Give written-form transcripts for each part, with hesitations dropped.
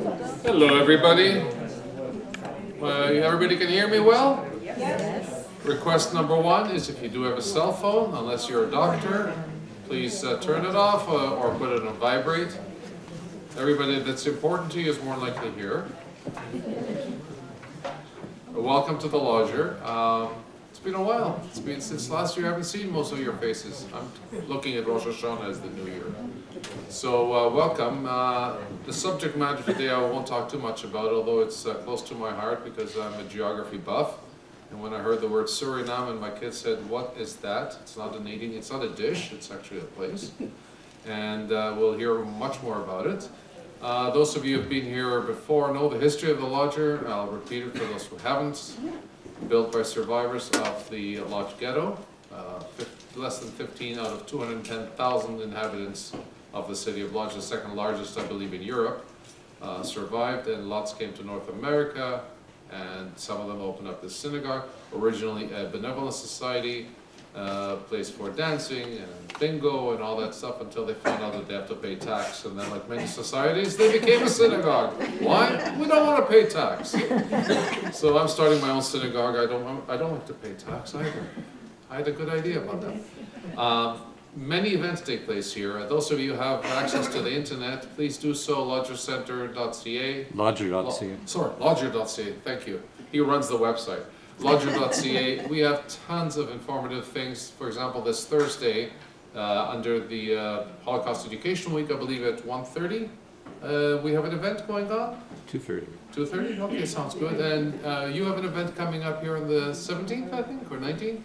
Hello, everybody. Everybody can hear me well? Yes. Request number one is if you do have a cell phone, unless you're a doctor, please turn it off or put it on vibrate. Everybody that's important to you is more likely here. Welcome to the Lodzer. It's been a while. It's been since last year. I haven't seen most of your faces. I'm looking at Rosh Hashanah as the new year. So welcome. The subject matter today I won't talk too much about, although it's close to my heart because I'm a geography buff. And when I heard the word Suriname, and my kids said, "What is that?" It's not an eating. It's not a dish. It's actually a place. And we'll hear much more about it. Those of you who have been here before know the history of the Lodzer. I'll repeat it for those who haven't. Built by survivors of the Lodz ghetto, less than 15 out of 210,000 inhabitants of the city of Lodz, the second largest, I believe, in Europe, survived, and lots came to North America, and some of them opened up this synagogue, originally a benevolent society, place for dancing and bingo and all that stuff, until they found out that they have to pay tax, and then, like many societies, they became a synagogue. Why? We don't want to pay tax. So I'm starting my own synagogue. I don't like to pay tax either. I had a good idea about that. Many events take place here. Those of you who have access to the internet, please do so. Lodzercenter.ca. Lodzer.ca. Lodzer.ca. Thank you. He runs the website. Lodzer.ca. We have tons of informative things. For example, this Thursday, under the Holocaust Education Week, I believe at 1:30, we have an event going on. 2:30. 2:30? Okay, sounds good. And you have an event coming up here on the 17th, I think, or 19th?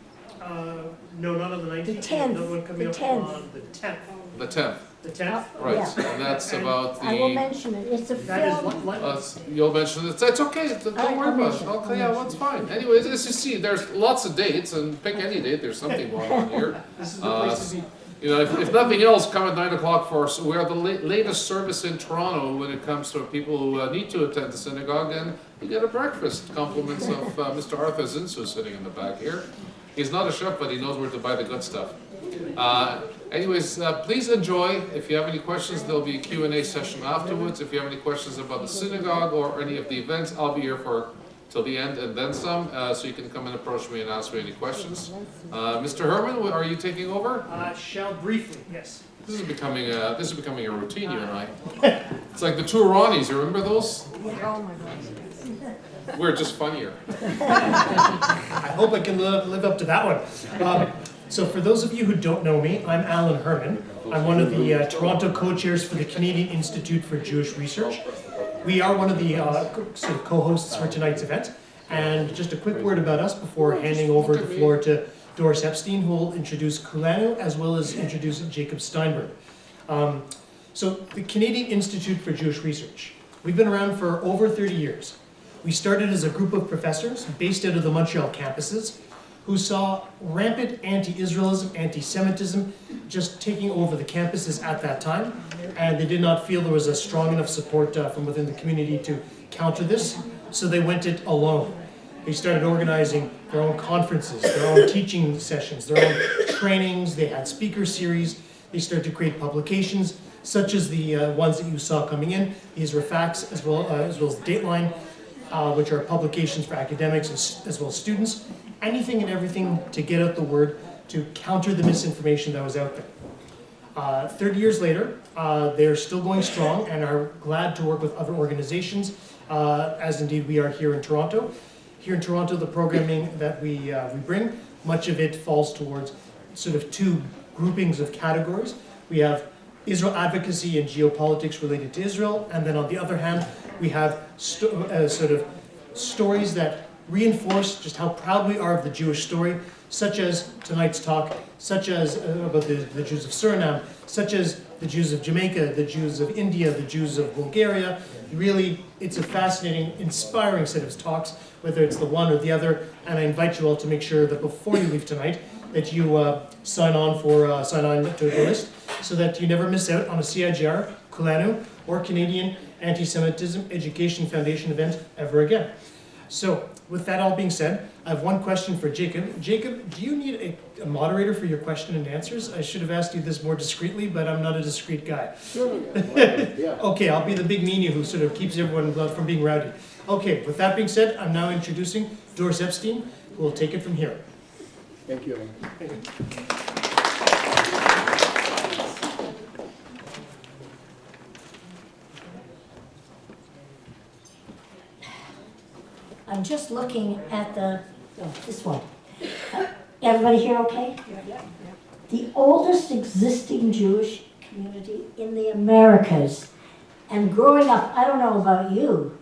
No, not on the 19th. The 10th. Another one coming The up 10th. on the 10th. The 10th, The 10th? right. Yeah. And that's about I will the... mention it. It's a That is film. what? You'll mention it. It's okay. Don't I'll worry about it. mention it. Okay, yeah, well, it's fine. Anyways, as you see, there's lots of dates, and pick any date. There's something going on here. This is the place to be. You know, if nothing else, come at 9 o'clock for us. We are the latest service in Toronto when it comes to people who need to attend the synagogue, and you get a breakfast. Compliments of Mr. Arthur Zinsu sitting in the back here. He's not a chef, but he knows where to buy the good stuff. Anyways, please enjoy. If you have any questions, there'll be a Q&A session afterwards. If you have any questions about the synagogue or any of the events, I'll be here till the end and then some, so you can come and approach me and ask me any questions. Mr. Herman, are you taking over? Shall briefly, yes. This is becoming a routine, you and I. It's like the two Ronnies. You remember those? Oh my God. We're just funnier. I hope I can live up to that one. So for those of you who don't know me, I'm Alan Herman. I'm one of the Toronto co-chairs for the Canadian Institute for Jewish Research. We are one of the sort of co-hosts for tonight's event. And just a quick word about us before handing over the floor to Doris Epstein, who will introduce Kulanu as well as introduce Jacob Steinberg. So the Canadian Institute for Jewish Research. We've been around for over 30 years. We started as a group of professors based out of the Montreal campuses who saw rampant anti-Israelism, anti-Semitism just taking over the campuses at that time, and they did not feel there was a strong enough support from within the community to counter this, so they went it alone. They started organizing their own conferences, their own teaching sessions, their own trainings. They had speaker series. They started to create publications, such as the ones that you saw coming in. These were facts as well as Dateline, which are publications for academics as well as students. Anything and everything to get out the word, to counter the misinformation that was out there. 30 years later, they're still going strong and are glad to work with other organizations, as indeed we are here in Toronto. Here in Toronto, the programming that we bring, much of it falls towards sort of two groupings of categories. We have Israel advocacy and geopolitics related to Israel, and then on the other hand, we have sort of stories that reinforce just how proud we are of the Jewish story, such as tonight's talk, such as about the Jews of Suriname, such as the Jews of Jamaica, the Jews of India, the Jews of Bulgaria. Really, it's a fascinating, inspiring set of talks, whether it's the one or the other, and I invite you all to make sure that before you leave tonight, that you sign on to the list, so that you never miss out on a CIJR, Kulanu, or Canadian Anti-Semitism Education Foundation event ever again. So, with that all being said, I have one question for Jacob. Jacob, do you need a moderator for your question and answers? I should have asked you this more discreetly, but I'm not a discreet guy. Yeah. Okay, I'll be the big meanie who sort of keeps everyone from being rowdy. Okay, with that being said, I'm now introducing Doris Epstein, who will take it from here. Thank you. I'm just looking at this one. Everybody here okay? The oldest existing Jewish community in the Americas. And growing up, I don't know about you,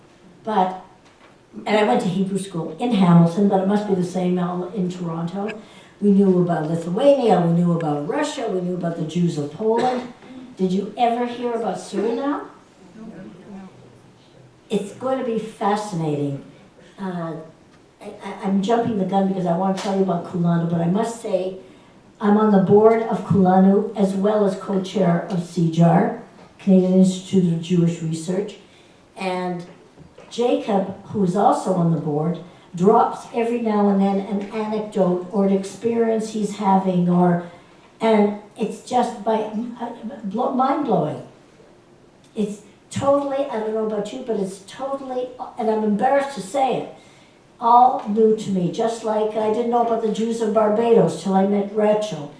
and I went to Hebrew school in Hamilton, but it must be the same in Toronto. We knew about Lithuania, we knew about Russia, we knew about the Jews of Poland. Did you ever hear about Suriname? It's going to be fascinating. I'm jumping the gun because I want to tell you about Kulanu, but I must say I'm on the board of Kulanu as well as co-chair of CIJR, Canadian Institute of Jewish Research. And Jacob, who is also on the board, drops every now and then an anecdote or an experience he's having, and it's just mind-blowing. It's totally, I don't know about you, but it's totally, and I'm embarrassed to say it, all new to me, just like I didn't know about the Jews of Barbados till I met Rachel.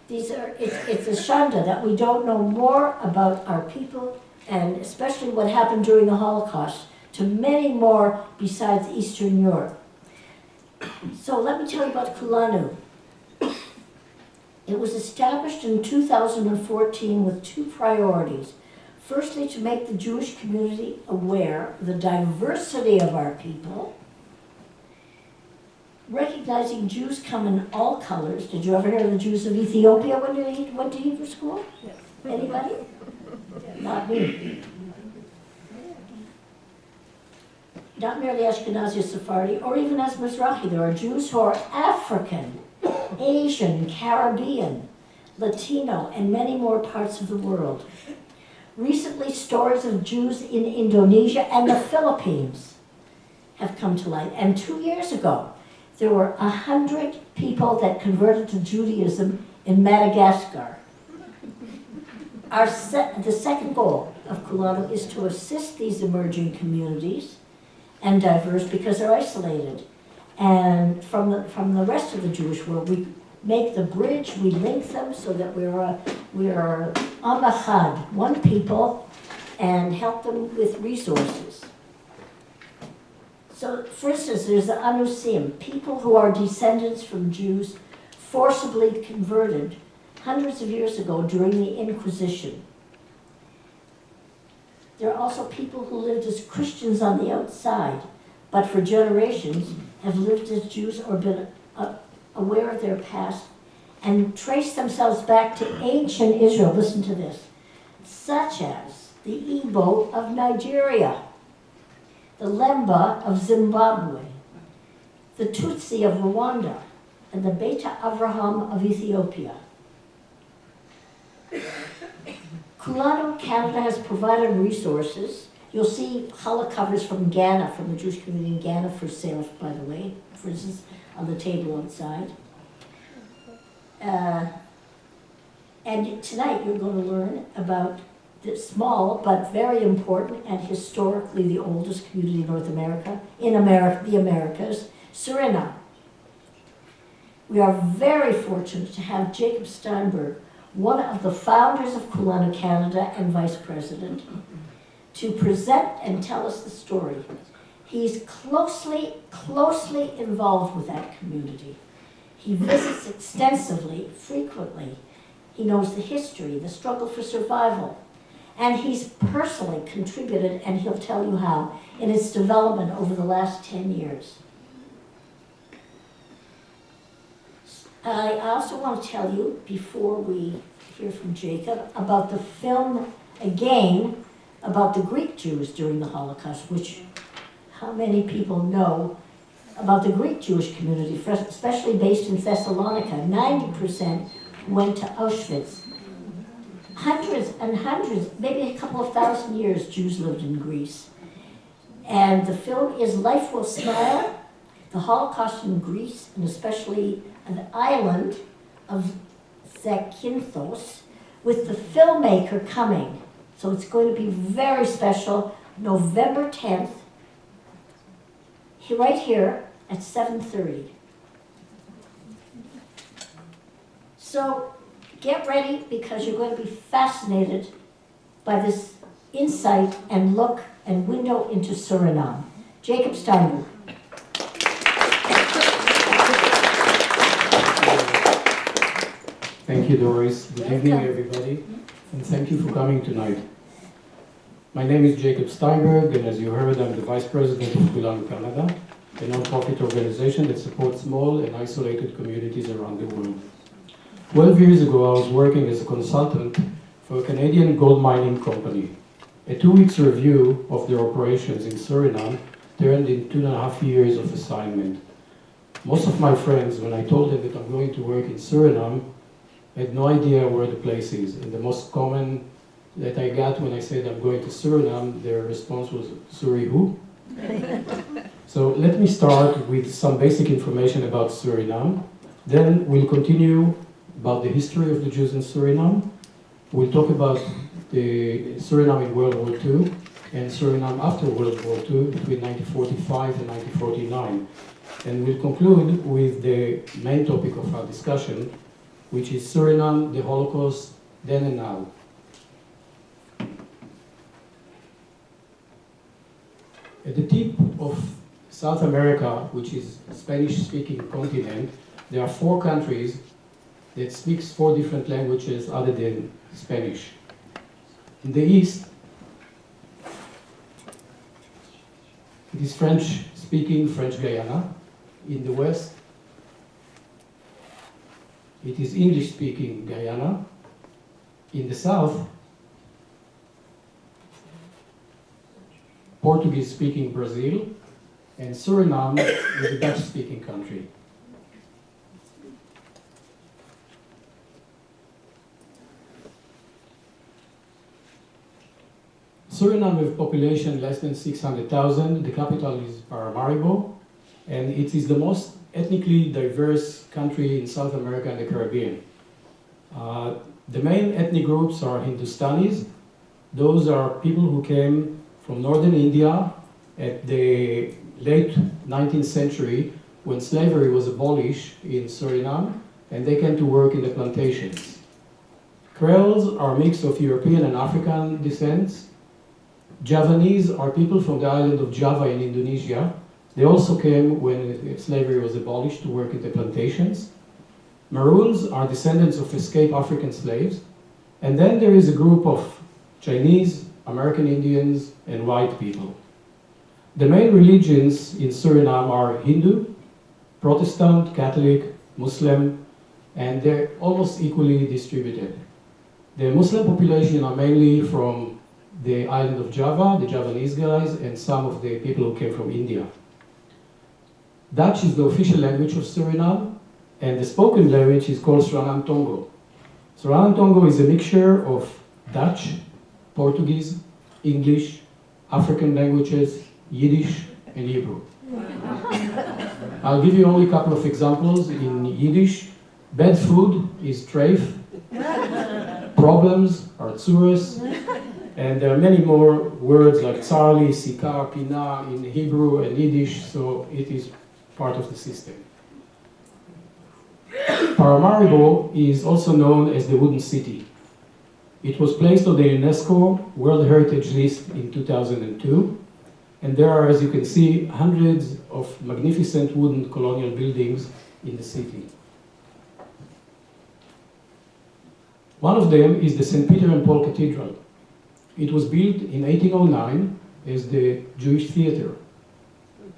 It's a shanda that we don't know more about our people, and especially what happened during the Holocaust, to many more besides Eastern Europe. So let me tell you about Kulanu. It was established in 2014 with two priorities. Firstly, to make the Jewish community aware of the diversity of our people, recognizing Jews come in all colors. Did you ever hear of the Jews of Ethiopia when you went to Hebrew school? Yes. Anybody? Not me. Not merely Ashkenazi or Sephardi, or even as Mizrahi. There are Jews who are African, Asian, Caribbean, Latino, and many more parts of the world. Recently, stories of Jews in Indonesia and the Philippines have come to light. And 2 years ago, there were 100 people that converted to Judaism in Madagascar. The second goal of Kulanu is to assist these emerging communities and diverse because they're isolated. And from the rest of the Jewish world, we make the bridge, we link them so that we are Am Echad, one people, and help them with resources. So, for instance, there's the Anusim, people who are descendants from Jews forcibly converted hundreds of years ago during the Inquisition. There are also people who lived as Christians on the outside, but for generations have lived as Jews or been aware of their past and trace themselves back to ancient Israel. Listen to this. Such as the Igbo of Nigeria, the Lemba of Zimbabwe, the Tutsi of Rwanda, and the Beta Avraham of Ethiopia. Kulanu Canada has provided resources. You'll see challah covers from Ghana, from the Jewish community in Ghana for sale, by the way, for instance, on the table outside. And tonight you're going to learn about the small but very important and historically the oldest community in North America, the Americas, Suriname. We are very fortunate to have Jacob Steinberg, one of the founders of Kulanu Canada and vice president, to present and tell us the story. He's closely involved with that community. He visits extensively, frequently. He knows the history, the struggle for survival, and he's personally contributed, and he'll tell you how, in its development over the last 10 years. I also want to tell you, before we hear from Jacob, about the film, again, about the Greek Jews during the Holocaust, which how many people know about the Greek Jewish community, especially based in Thessalonica. 90% went to Auschwitz. Hundreds and hundreds, maybe a couple of thousand years, Jews lived in Greece. And the film is Life Will Smile. the Holocaust in Greece, and especially an island of Zakynthos, with the filmmaker coming. So it's going to be very special, November 10th, right here at 7:30. So get ready, because you're going to be fascinated by this insight and look and window into Suriname. Jacob Steinberg. Thank you, Doris. Good evening, everybody, and thank you for coming tonight. My name is Jacob Steinberg, and as you heard, I'm the Vice President of Kulanu, Canada, a non-profit organization that supports small and isolated communities around the world. 12 years ago, I was working as a consultant for a Canadian gold mining company. A 2-week review of their operations in Suriname turned in 2.5 years of assignment. Most of my friends, when I told them that I'm going to work in Suriname, had no idea where the place is. And the most common that I got when I said I'm going to Suriname, their response was, Suri who? So let me start with some basic information about Suriname. Then we'll continue about the history of the Jews in Suriname. We'll talk about the Suriname in World War II and Suriname after World War II between 1945 and 1949. And we'll conclude with the main topic of our discussion, which is Suriname, the Holocaust, then and now. At the tip of South America, which is a Spanish-speaking continent, there are 4 countries that speaks 4 different languages other than Spanish. In the east, it is French-speaking French Guyana. In the west, it is English-speaking Guyana. In the south, Portuguese-speaking Brazil, and Suriname is a Dutch-speaking country. Suriname with population less than 600,000, the capital is Paramaribo, and it is the most ethnically diverse country in South America and the Caribbean. The main ethnic groups are Hindustanis. Those are people who came from northern India at the late 19th century when slavery was abolished in Suriname, and they came to work in the plantations. Creoles are a mix of European and African descents. Javanese are people from the island of Java in Indonesia. They also came when slavery was abolished to work in the plantations. Maroons are descendants of escaped African slaves. And then there is a group of Chinese, American Indians, and white people. The main religions in Suriname are Hindu, Protestant, Catholic, Muslim, and they're almost equally distributed. The Muslim population are mainly from the island of Java, the Javanese guys, and some of the people who came from India. Dutch is the official language of Suriname, and the spoken language is called Suriname Tongo. Suriname Tongo is a mixture of Dutch, Portuguese, English, African languages, Yiddish, and Hebrew. I'll give you only a couple of examples. In Yiddish, bad food is treif, problems are tsuris, and there are many more words like tzarli, sikar, pina in Hebrew and Yiddish, so it is part of the system. Paramaribo is also known as the Wooden City. It was placed on the UNESCO World Heritage List in 2002, and there are, as you can see, hundreds of magnificent wooden colonial buildings in the city. One of them is the St. Peter and Paul Cathedral. It was built in 1809 as the Jewish theater.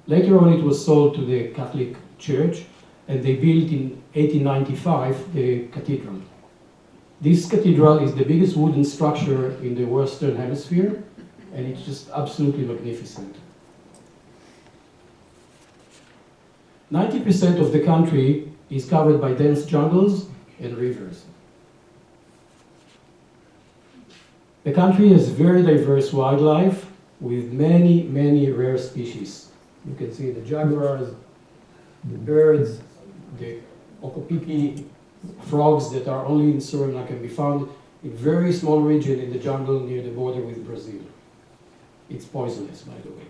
Later on it was sold to the Catholic Church, and they built in 1895 the cathedral. This cathedral is the biggest wooden structure in the Western Hemisphere, and it's just absolutely magnificent. 90% of the country is covered by dense jungles and rivers. The country has very diverse wildlife with many, many rare species. You can see the jaguars, the birds, the okopiki frogs that are only in Suriname can be found in a very small region in the jungle near the border with Brazil. It's poisonous, by the way.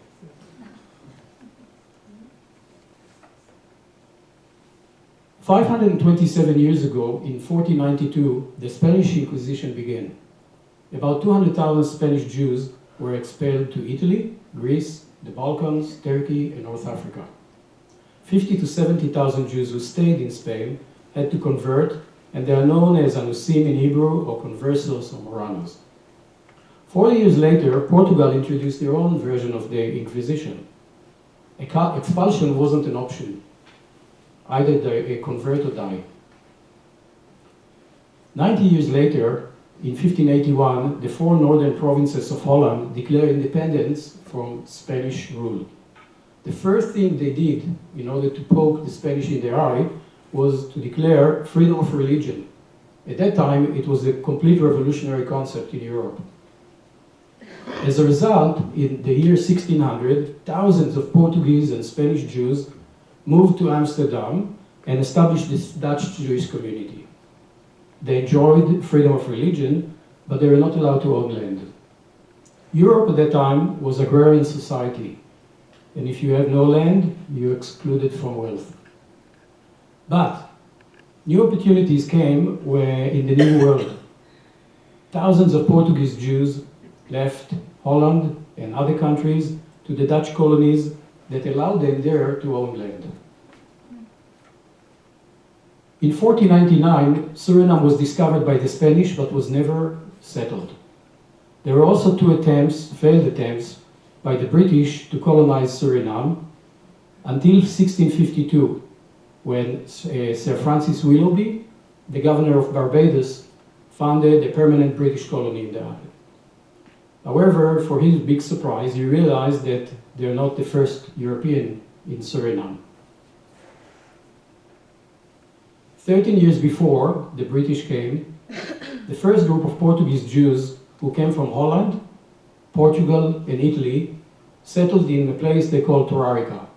"527 years ago, in 1492, the Spanish Inquisition began. About 200,000 Spanish Jews were expelled to Italy, Greece, the Balkans, Turkey, and North Africa. 50 to 70,000 Jews who stayed in Spain had to convert, and they are known as Anusim in Hebrew, or conversos or Moranos. 40 years later, Portugal introduced their own version of the Inquisition. Expulsion wasn't an option. Either convert or die. 90 years later, in 1581, the 4 northern provinces of Holland declared independence from Spanish rule. The first thing they did in order to poke the Spanish in the eye was to declare freedom of religion. At that time, it was a complete revolutionary concept in Europe. As a result, in the year 1600, thousands of Portuguese and Spanish Jews moved to Amsterdam and established this Dutch Jewish community. They enjoyed freedom of religion, but they were not allowed to own land. Europe at that time was agrarian society, and if you have no land, you're excluded from wealth. But new opportunities came in the New World. Thousands of Portuguese Jews left Holland and other countries to the Dutch colonies that allowed them there to own land. In 1499, Suriname was discovered by the Spanish but was never settled. There were also 2 failed attempts, by the British to colonize Suriname until 1652, when Sir Francis Willoughby, the governor of Barbados, founded a permanent British colony in the island. However, for his big surprise, he realized that they're not the first European in Suriname. 13 years before the British came, the first group of Portuguese Jews who came from Holland, Portugal, and Italy settled in a place they called Torarica.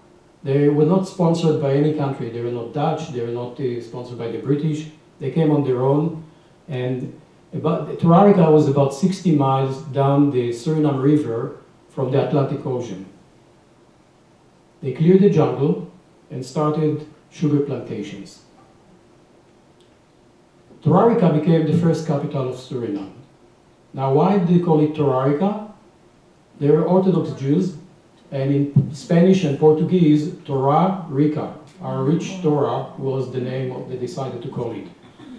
They were not sponsored by any country. They were not Dutch, they were not sponsored by the British. They came on their own, and Torarica was about 60 miles down the Suriname River from the Atlantic Ocean. They cleared the jungle and started sugar plantations. Torarica became the first capital of Suriname. Now, why do they call it Torarica? They were Orthodox Jews, and in Spanish and Portuguese, Torah Rica, our rich Torah, was the name they decided to call it.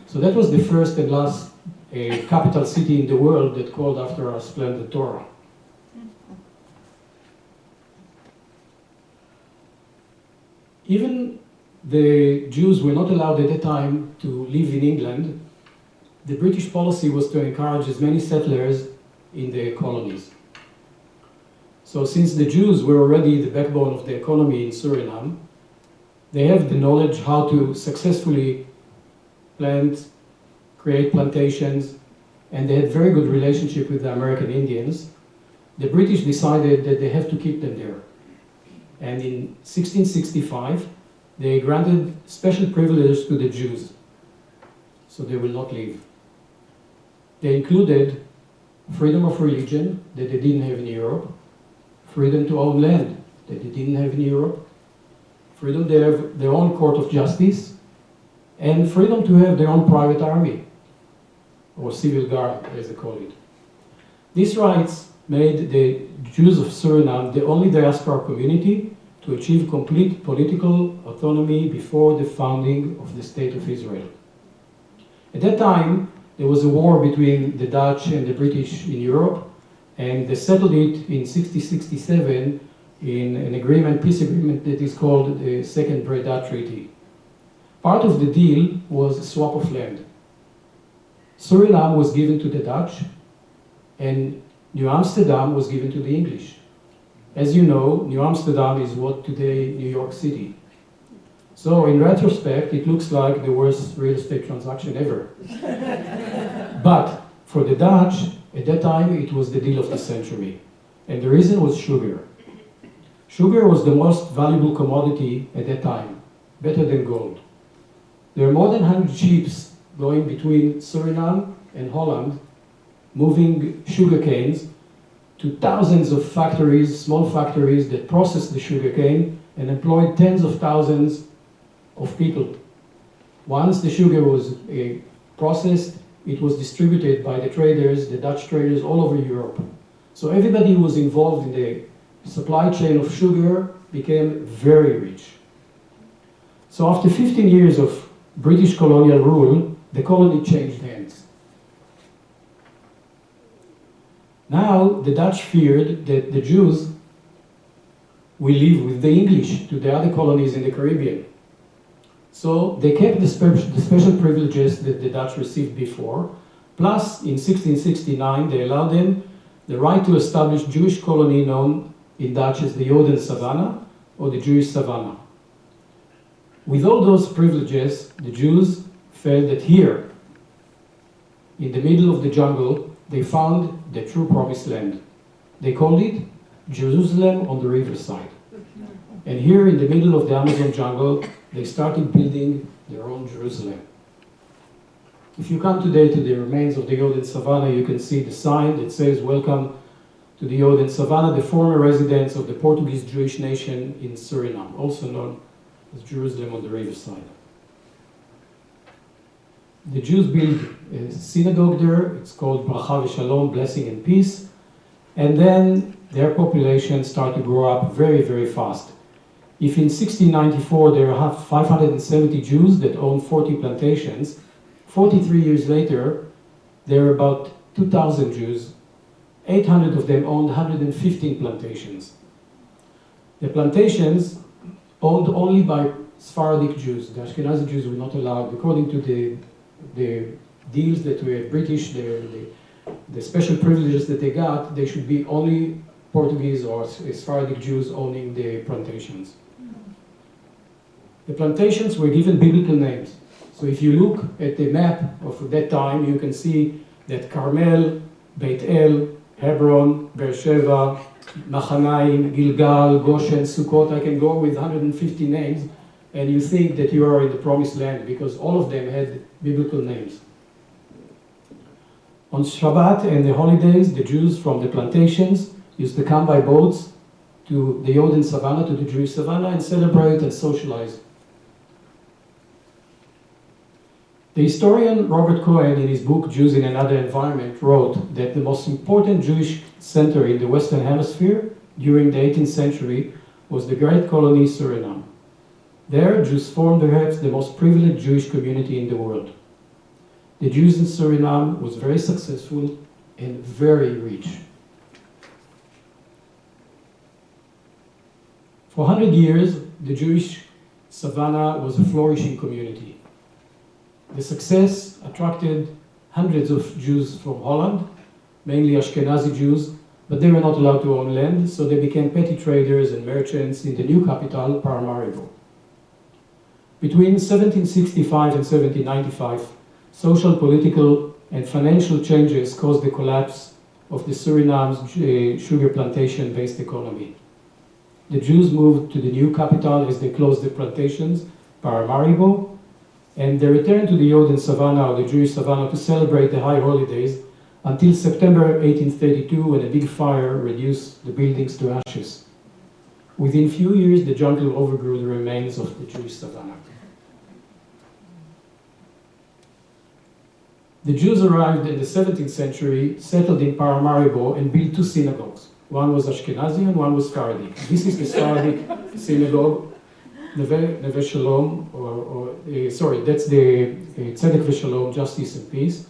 So that was the first and last capital city in the world that called after our splendid Torah. Even the Jews were not allowed at that time to live in England. The British policy was to encourage as many settlers in the colonies. So since the Jews were already the backbone of the economy in Suriname, they have the knowledge how to successfully plant, create plantations, and they had very good relationship with the American Indians. The British decided that they have to keep them there. And in 1665, they granted special privileges to the Jews, so they will not leave. They included freedom of religion that they didn't have in Europe, freedom to own land that they didn't have in Europe, freedom to have their own court of justice, and freedom to have their own private army, or civil guard, as they call it. These rights made the Jews of Suriname the only diaspora community to achieve complete political autonomy before the founding of the State of Israel. At that time, there was a war between the Dutch and the British in Europe, and they settled it in 1667 in an agreement, peace agreement that is called the Second Breda Treaty. Part of the deal was a swap of land. Suriname was given to the Dutch, and New Amsterdam was given to the English. As you know, New Amsterdam is what today New York City. So in retrospect, it looks like the worst real estate transaction ever. But for the Dutch, at that time, it was the deal of the century. And the reason was sugar. Sugar was the most valuable commodity at that time. better than gold. There are more than 100 ships going between Suriname and Holland, moving sugar canes to thousands of factories, small factories that process the sugar cane and employ tens of thousands of people. Once the sugar was processed, it was distributed by the traders, the Dutch traders all over Europe. So everybody who was involved in the supply chain of sugar became very rich. So after 15 years of British colonial rule, the colony changed hands. Now the Dutch feared that the Jews will leave with the English to the other colonies in the Caribbean. So they kept the special privileges that the Dutch received before, plus in 1669 they allowed them the right to establish Jewish colony known in Dutch as the Joden Savannah or the Jewish Savannah. With all those privileges, the Jews felt that here, in the middle of the jungle, they found the true promised land. They called it Jerusalem on the riverside. And here in the middle of the Amazon jungle, they started building their own Jerusalem. If you come today to the remains of the Joden Savannah, you can see the sign that says, "Welcome to the Joden Savannah, the former residence of the Portuguese Jewish nation in Suriname," also known as Jerusalem on the riverside. The Jews built a synagogue there. It's called Bracha v'Shalom, blessing and peace. And then their population started to grow up very, very fast. If in 1694 there were 570 Jews that owned 40 plantations, 43 years later, there were about 2,000 Jews. 800 of them owned 115 plantations. The plantations owned only by Sephardic Jews. The Ashkenazi Jews were not allowed, according to the deals that were British, the special privileges that they got, they should be only Portuguese or Sephardic Jews owning the plantations. The plantations were given biblical names. So if you look at the map of that time, you can see that Carmel, Beit El, Hebron, Beersheba, Machanaim, Gilgal, Goshen, Sukkot, I can go with 150 names, and you think that you are in the promised land because all of them had biblical names. On Shabbat and the holidays, the Jews from the plantations used to come by boats to the Joden Savannah, to the Jewish Savannah, and celebrate and socialize. The historian Robert Cohen, in his book Jews in Another Environment, wrote that the most important Jewish center in the Western Hemisphere during the 18th century was the great colony Suriname. There, Jews formed perhaps the most privileged Jewish community in the world. The Jews in Suriname was very successful and very rich. For 100 years, the Jewish Savannah was a flourishing community. The success attracted hundreds of Jews from Holland, mainly Ashkenazi Jews, but they were not allowed to own land, so they became petty traders and merchants in the new capital, Paramaribo. Between 1765 and 1795, social, political, and financial changes caused the collapse of the Suriname's sugar plantation-based economy. The Jews moved to the new capital as they closed the plantations, Paramaribo, and they returned to the Joden Savannah, or the Jewish Savannah, to celebrate the high holidays until September 1832, when a big fire reduced the buildings to ashes. Within few years, the jungle overgrew the remains of the Jewish Savannah. The Jews arrived in the 17th century, settled in Paramaribo, and built two synagogues. One was Ashkenazi and one was Sephardic. This is the Sephardic synagogue, Neve Shalom, that's the Tzedek v'Shalom, Justice and Peace,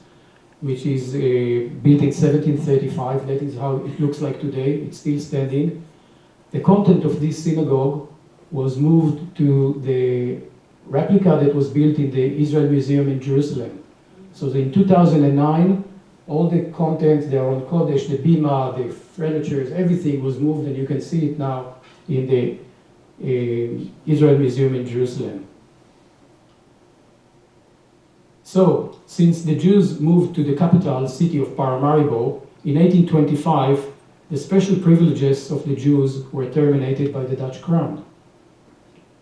which is built in 1735. That is how it looks like today. It's still standing. The content of this synagogue was moved to the replica that was built in the Israel Museum in Jerusalem. So in 2009, all the content, the Aron Kodesh, the bima, the furniture, everything was moved, and you can see it now in the Israel Museum in Jerusalem. So, since the Jews moved to the capital city of Paramaribo, in 1825, the special privileges of the Jews were terminated by the Dutch crown.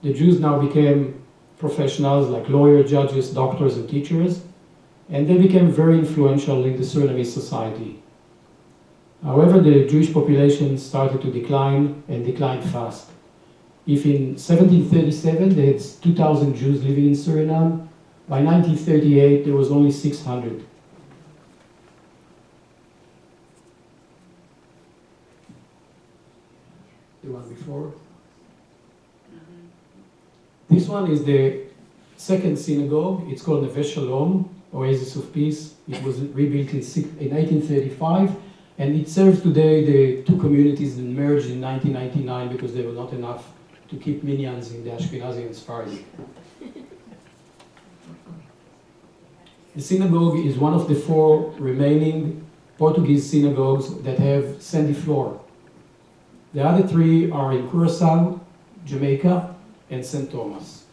The Jews now became professionals like lawyers, judges, doctors, and teachers, and they became very influential in the Surinamese society. However, the Jewish population started to decline and declined fast. If in 1737 they had 2,000 Jews living in Suriname, by 1938 there was only 600. The one before. This one is the second synagogue. It's called Neve Shalom, Oasis of Peace. It was rebuilt in 1835, and it serves today the two communities that merged in 1999 because there were not enough to keep minyans in the Ashkenazi and Sephardi. The synagogue is one of the 4 remaining Portuguese synagogues that have sandy floor. The other 3 are in Curacao, Jamaica, and St. Thomas.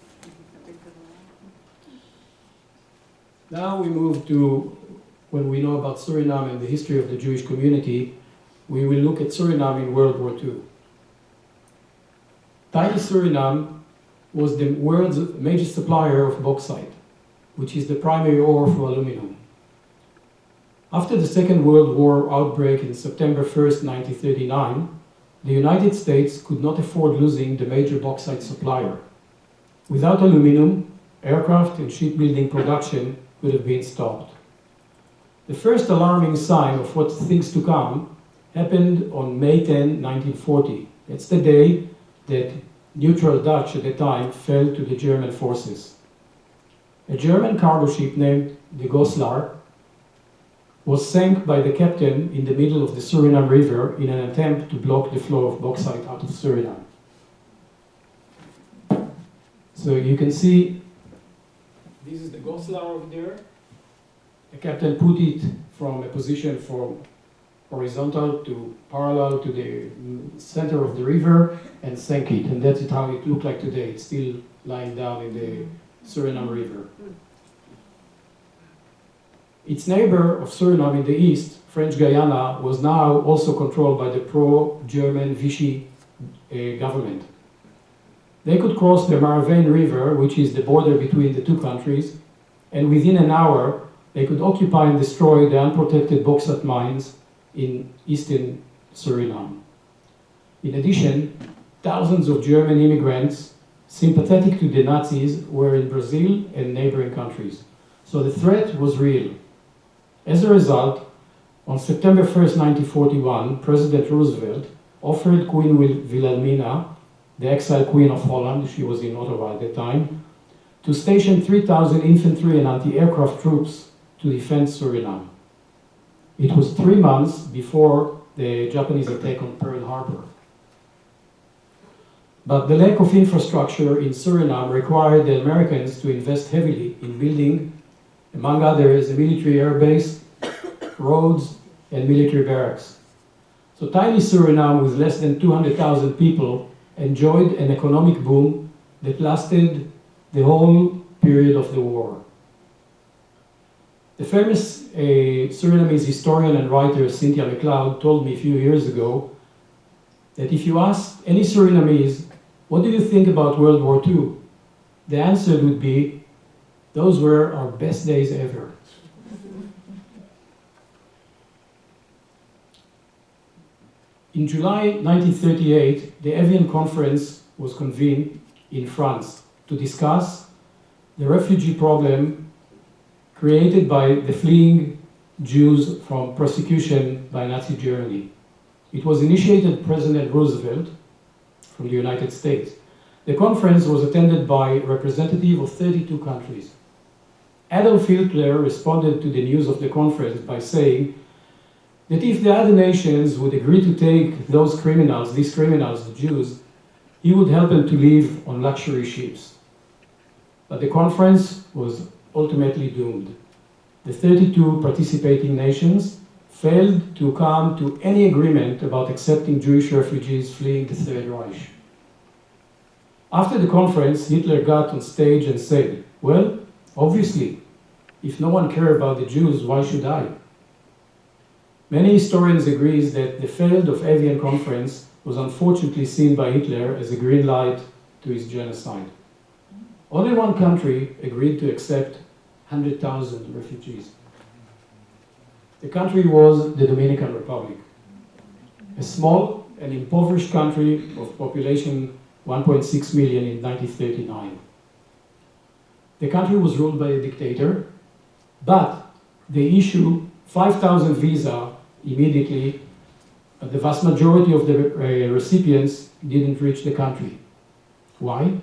Now we move to, when we know about Suriname and the history of the Jewish community, we will look at Suriname in World War II. Tiny Suriname was the world's major supplier of bauxite, which is the primary ore for aluminum. After the Second World War outbreak in September 1st, 1939, the United States could not afford losing the major bauxite supplier. Without aluminum, aircraft and shipbuilding production could have been stopped. The first alarming sign of what's things to come happened on May 10, 1940. It's the day that neutral Dutch at the time fell to the German forces. A German cargo ship named the Goslar was sank by the captain in the middle of the Suriname River in an attempt to block the flow of bauxite out of Suriname. So you can see, this is the Goslar over there. The captain put it from a position from horizontal to parallel to the center of the river and sank it. And that's how it looked like today. It's still lying down in the Suriname River. Its neighbor of Suriname in the east, French Guyana, was now also controlled by the pro-German Vichy government. They could cross the Maravane River, which is the border between the two countries, and within an hour they could occupy and destroy the unprotected bauxite mines in eastern Suriname. In addition, thousands of German immigrants sympathetic to the Nazis were in Brazil and neighboring countries. So the threat was real. As a result, on September 1st, 1941, President Roosevelt offered Queen Wilhelmina, the exiled Queen of Holland, she was in Ottawa at the time, to station 3,000 infantry and anti-aircraft troops to defend Suriname. It was 3 months before the Japanese attack on Pearl Harbor. But the lack of infrastructure in Suriname required the Americans to invest heavily in building, among others, a military air base, roads, and military barracks. So tiny Suriname, with less than 200,000 people, enjoyed an economic boom that lasted the whole period of the war. The famous Surinamese historian and writer Cynthia McLeod told me a few years ago that if you ask any Surinamese, what do you think about World War II? The answer would be, those were our best days ever. In July 1938, the Evian Conference was convened in France to discuss the refugee problem created by the fleeing Jews from persecution by Nazi Germany. It was initiated by President Roosevelt from the United States. The conference was attended by representatives of 32 countries. Adolf Hitler responded to the news of the conference by saying that if the other nations would agree to take these criminals, the Jews, he would help them to live on luxury ships. But the conference was ultimately doomed. The 32 participating nations failed to come to any agreement about accepting Jewish refugees fleeing the Third Reich. After the conference, Hitler got on stage and said, well, obviously, if no one cares about the Jews, why should I? Many historians agree that the failed of Evian Conference was unfortunately seen by Hitler as a green light to his genocide. Only one country agreed to accept 100,000 refugees. The country was the Dominican Republic, a small and impoverished country of population 1.6 million in 1939. The country was ruled by a dictator, but they issued 5,000 visas immediately, but the vast majority of the recipients didn't reach the country. Why?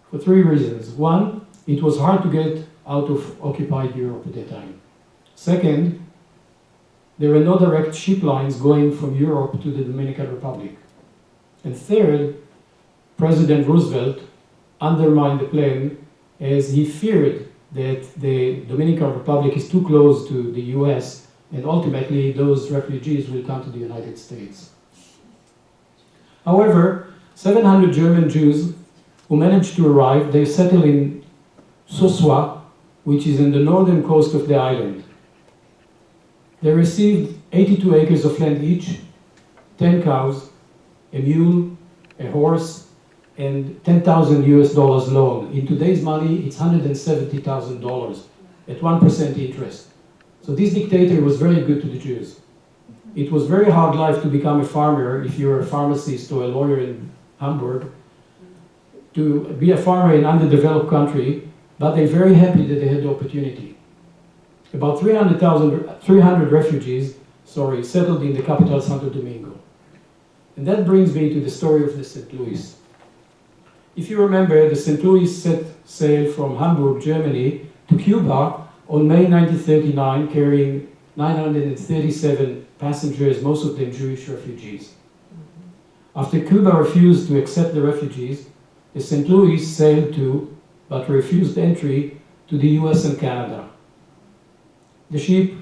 For three reasons. One, it was hard to get out of occupied Europe at that time. Second, there were no direct ship lines going from Europe to the Dominican Republic. And third, President Roosevelt undermined the plan as he feared that the Dominican Republic is too close to the US and ultimately those refugees will come to the United States. However, 700 German Jews who managed to arrive, they settled in Sosua, which is in the northern coast of the island. They received 82 acres of land each, 10 cows, a mule, a horse, and $10,000 US loan. In today's money, it's $170,000 at 1% interest. So this dictator was very good to the Jews. It was very hard life to become a farmer if you're a pharmacist or a lawyer in Hamburg, to be a farmer in an underdeveloped country, but they're very happy that they had the opportunity. About 300 refugees, settled in the capital, Santo Domingo. And that brings me to the story of the St. Louis. If you remember, the St. Louis set sail from Hamburg, Germany, to Cuba on May 1939, carrying 937 passengers, most of them Jewish refugees. After Cuba refused to accept the refugees, the St. Louis sailed to, but refused entry to the US and Canada. The ship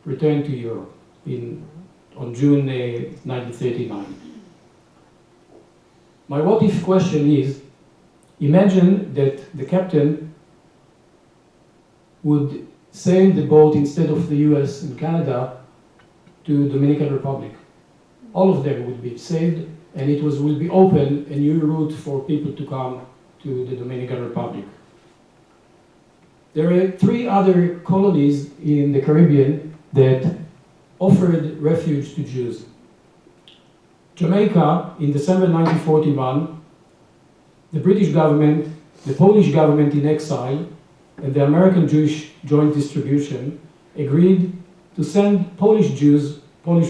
returned to Europe on June 1939. My what-if question is, imagine that the captain would sail the boat instead of the US and Canada to Dominican Republic. All of them would be saved, and it will be open a new route for people to come to the Dominican Republic. There are 3 other colonies in the Caribbean that offered refuge to Jews. Jamaica, in December 1941, the British government, the Polish government in exile, and the American Jewish Joint Distribution agreed to send Polish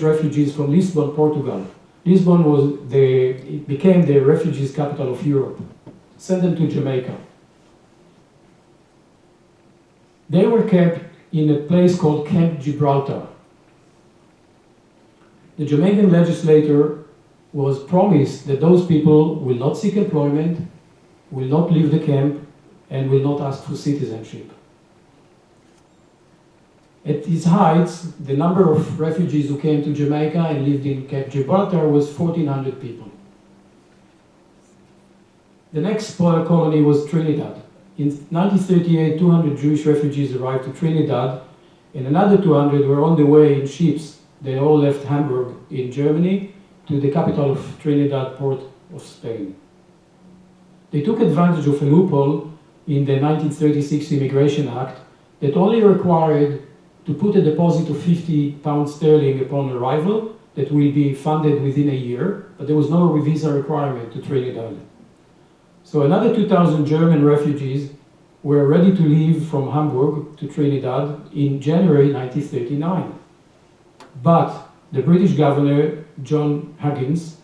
refugees from Lisbon, Portugal. Lisbon became the refugees capital of Europe. Send them to Jamaica. They were kept in a place called Camp Gibraltar. The Jamaican legislator was promised that those people will not seek employment, will not leave the camp, and will not ask for citizenship. At its heights, the number of refugees who came to Jamaica and lived in Cape Gibraltar was 1,400 people. The next colony was Trinidad. In 1938, 200 Jewish refugees arrived to Trinidad, and another 200 were on the way in ships. They all left Hamburg in Germany to the capital of Trinidad, Port of Spain. They took advantage of a loophole in the 1936 Immigration Act that only required to put a deposit of 50 pounds sterling upon arrival that will be funded within a year, but there was no visa requirement to Trinidad. So another 2,000 German refugees were ready to leave from Hamburg to Trinidad in January 1939. But the British governor, John Huggins,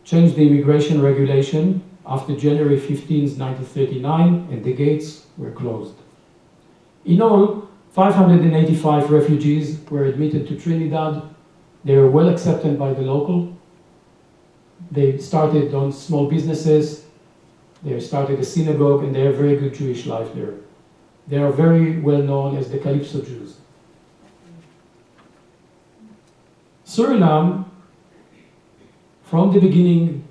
changed the immigration regulation after January 15, 1939, and the gates were closed. In all, 585 refugees were admitted to Trinidad. They were well accepted by the local. They started on small businesses. They started a synagogue, and they have very good Jewish life there. They are very well known as the Calypso Jews. Suriname, from the beginning,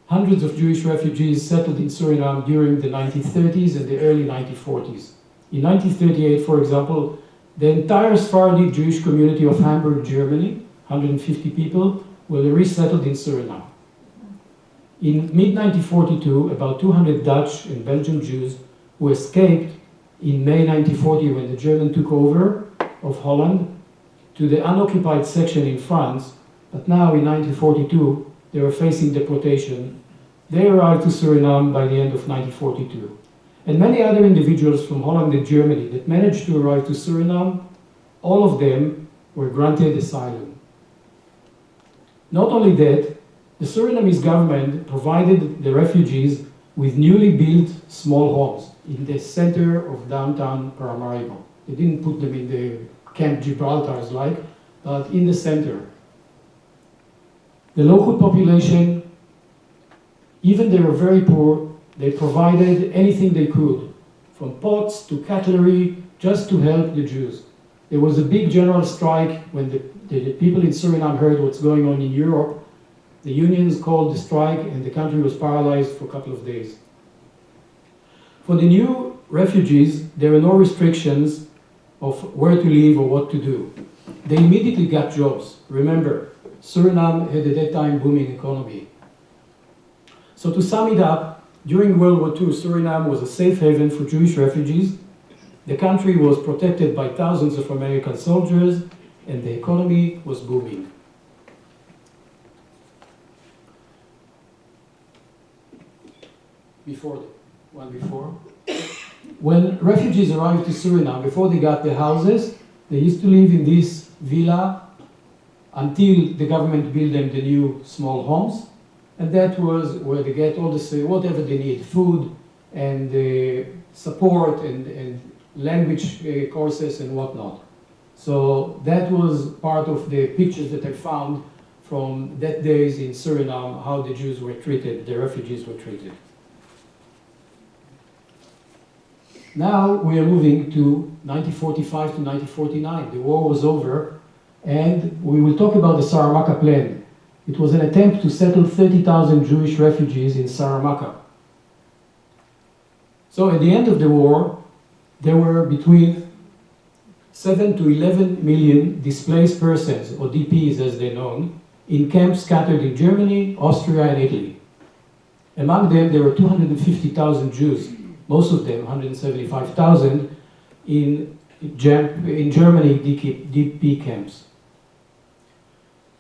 hundreds of Jewish refugees settled in Suriname during the 1930s and the early 1940s. In 1938, for example, the entire Sephardi Jewish community of Hamburg, Germany, 150 people, were resettled in Suriname. In mid-1942, about 200 Dutch and Belgian Jews who escaped in May 1940 when the Germans took over of Holland to the unoccupied section in France, but now in 1942 they were facing deportation. They arrived to Suriname by the end of 1942. And many other individuals from Holland and Germany that managed to arrive to Suriname, all of them were granted asylum. Not only that, the Surinamese government provided the refugees with newly built small homes in the center of downtown Paramaribo. They didn't put them in the Camp Gibraltar's like, but in the center. The local population, even they were very poor, they provided anything they could, from pots to cutlery, just to help the Jews. There was a big general strike when the people in Suriname heard what's going on in Europe. The unions called the strike and the country was paralyzed for a couple of days. For the new refugees, there were no restrictions of where to live or what to do. They immediately got jobs. Remember, Suriname had at that time booming economy. So to sum it up, during World War II, Suriname was a safe haven for Jewish refugees. The country was protected by thousands of American soldiers, and the economy was booming. Before. When refugees arrived to Suriname, before they got the houses, they used to live in this villa until the government built them the new small homes. And that was where they get all the whatever they need, food and support and language courses and whatnot. So that was part of the pictures that I found from that days in Suriname, how the Jews were treated, the refugees were treated. Now we are moving to 1945 to 1949. The war was over, and we will talk about the Saramacca plan. It was an attempt to settle 30,000 Jewish refugees in Saramacca. So at the end of the war, there were between 7 to 11 million displaced persons, or DPs as they're known, in camps scattered in Germany, Austria, and Italy. Among them, there were 250,000 Jews, most of them, 175,000, in Germany DP camps.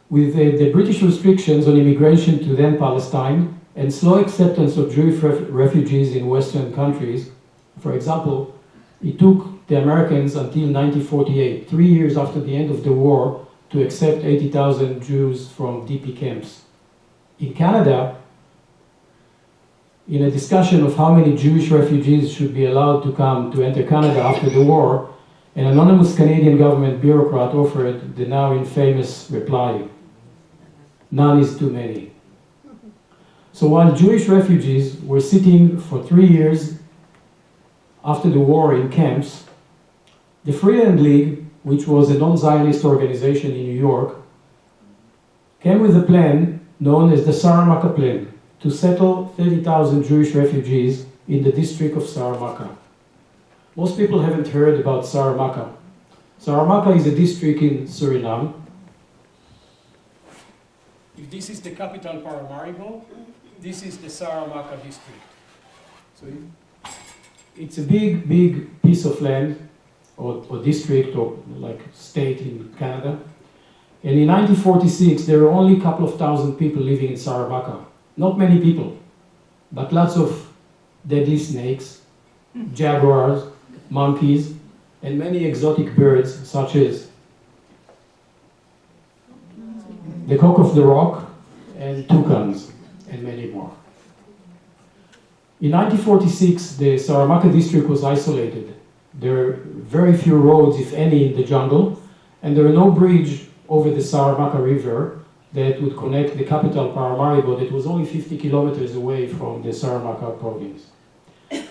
With the British restrictions on immigration to then Palestine and slow acceptance of Jewish refugees in Western countries, for example, it took the Americans until 1948, 3 years after the end of the war, to accept 80,000 Jews from DP camps. In Canada, in a discussion of how many Jewish refugees should be allowed to come to enter Canada after the war, an anonymous Canadian government bureaucrat offered the now infamous reply, "None is too many." So while Jewish refugees were sitting for 3 years after the war in camps, the Freeland League, which was a non-Zionist organization in New York, came with a plan known as the Saramacca Plan to settle 30,000 Jewish refugees in the district of Saramacca. Most people haven't heard about Saramacca. Saramacca is a district in Suriname. If this is the capital Paramaribo, this is the Saramacca district. So it's a big, big piece of land, or district, or like state in Canada. And in 1946, there were only a couple of thousand people living in Saramacca. Not many people, but lots of deadly snakes, jaguars, monkeys, and many exotic birds, such as the cock of the rock and toucans, and many more. In 1946, the Saramacca district was isolated. There were very few roads, if any, in the jungle, and there were no bridge over the Saramacca River that would connect the capital Paramaribo that was only 50 kilometers away from the Saramacca province.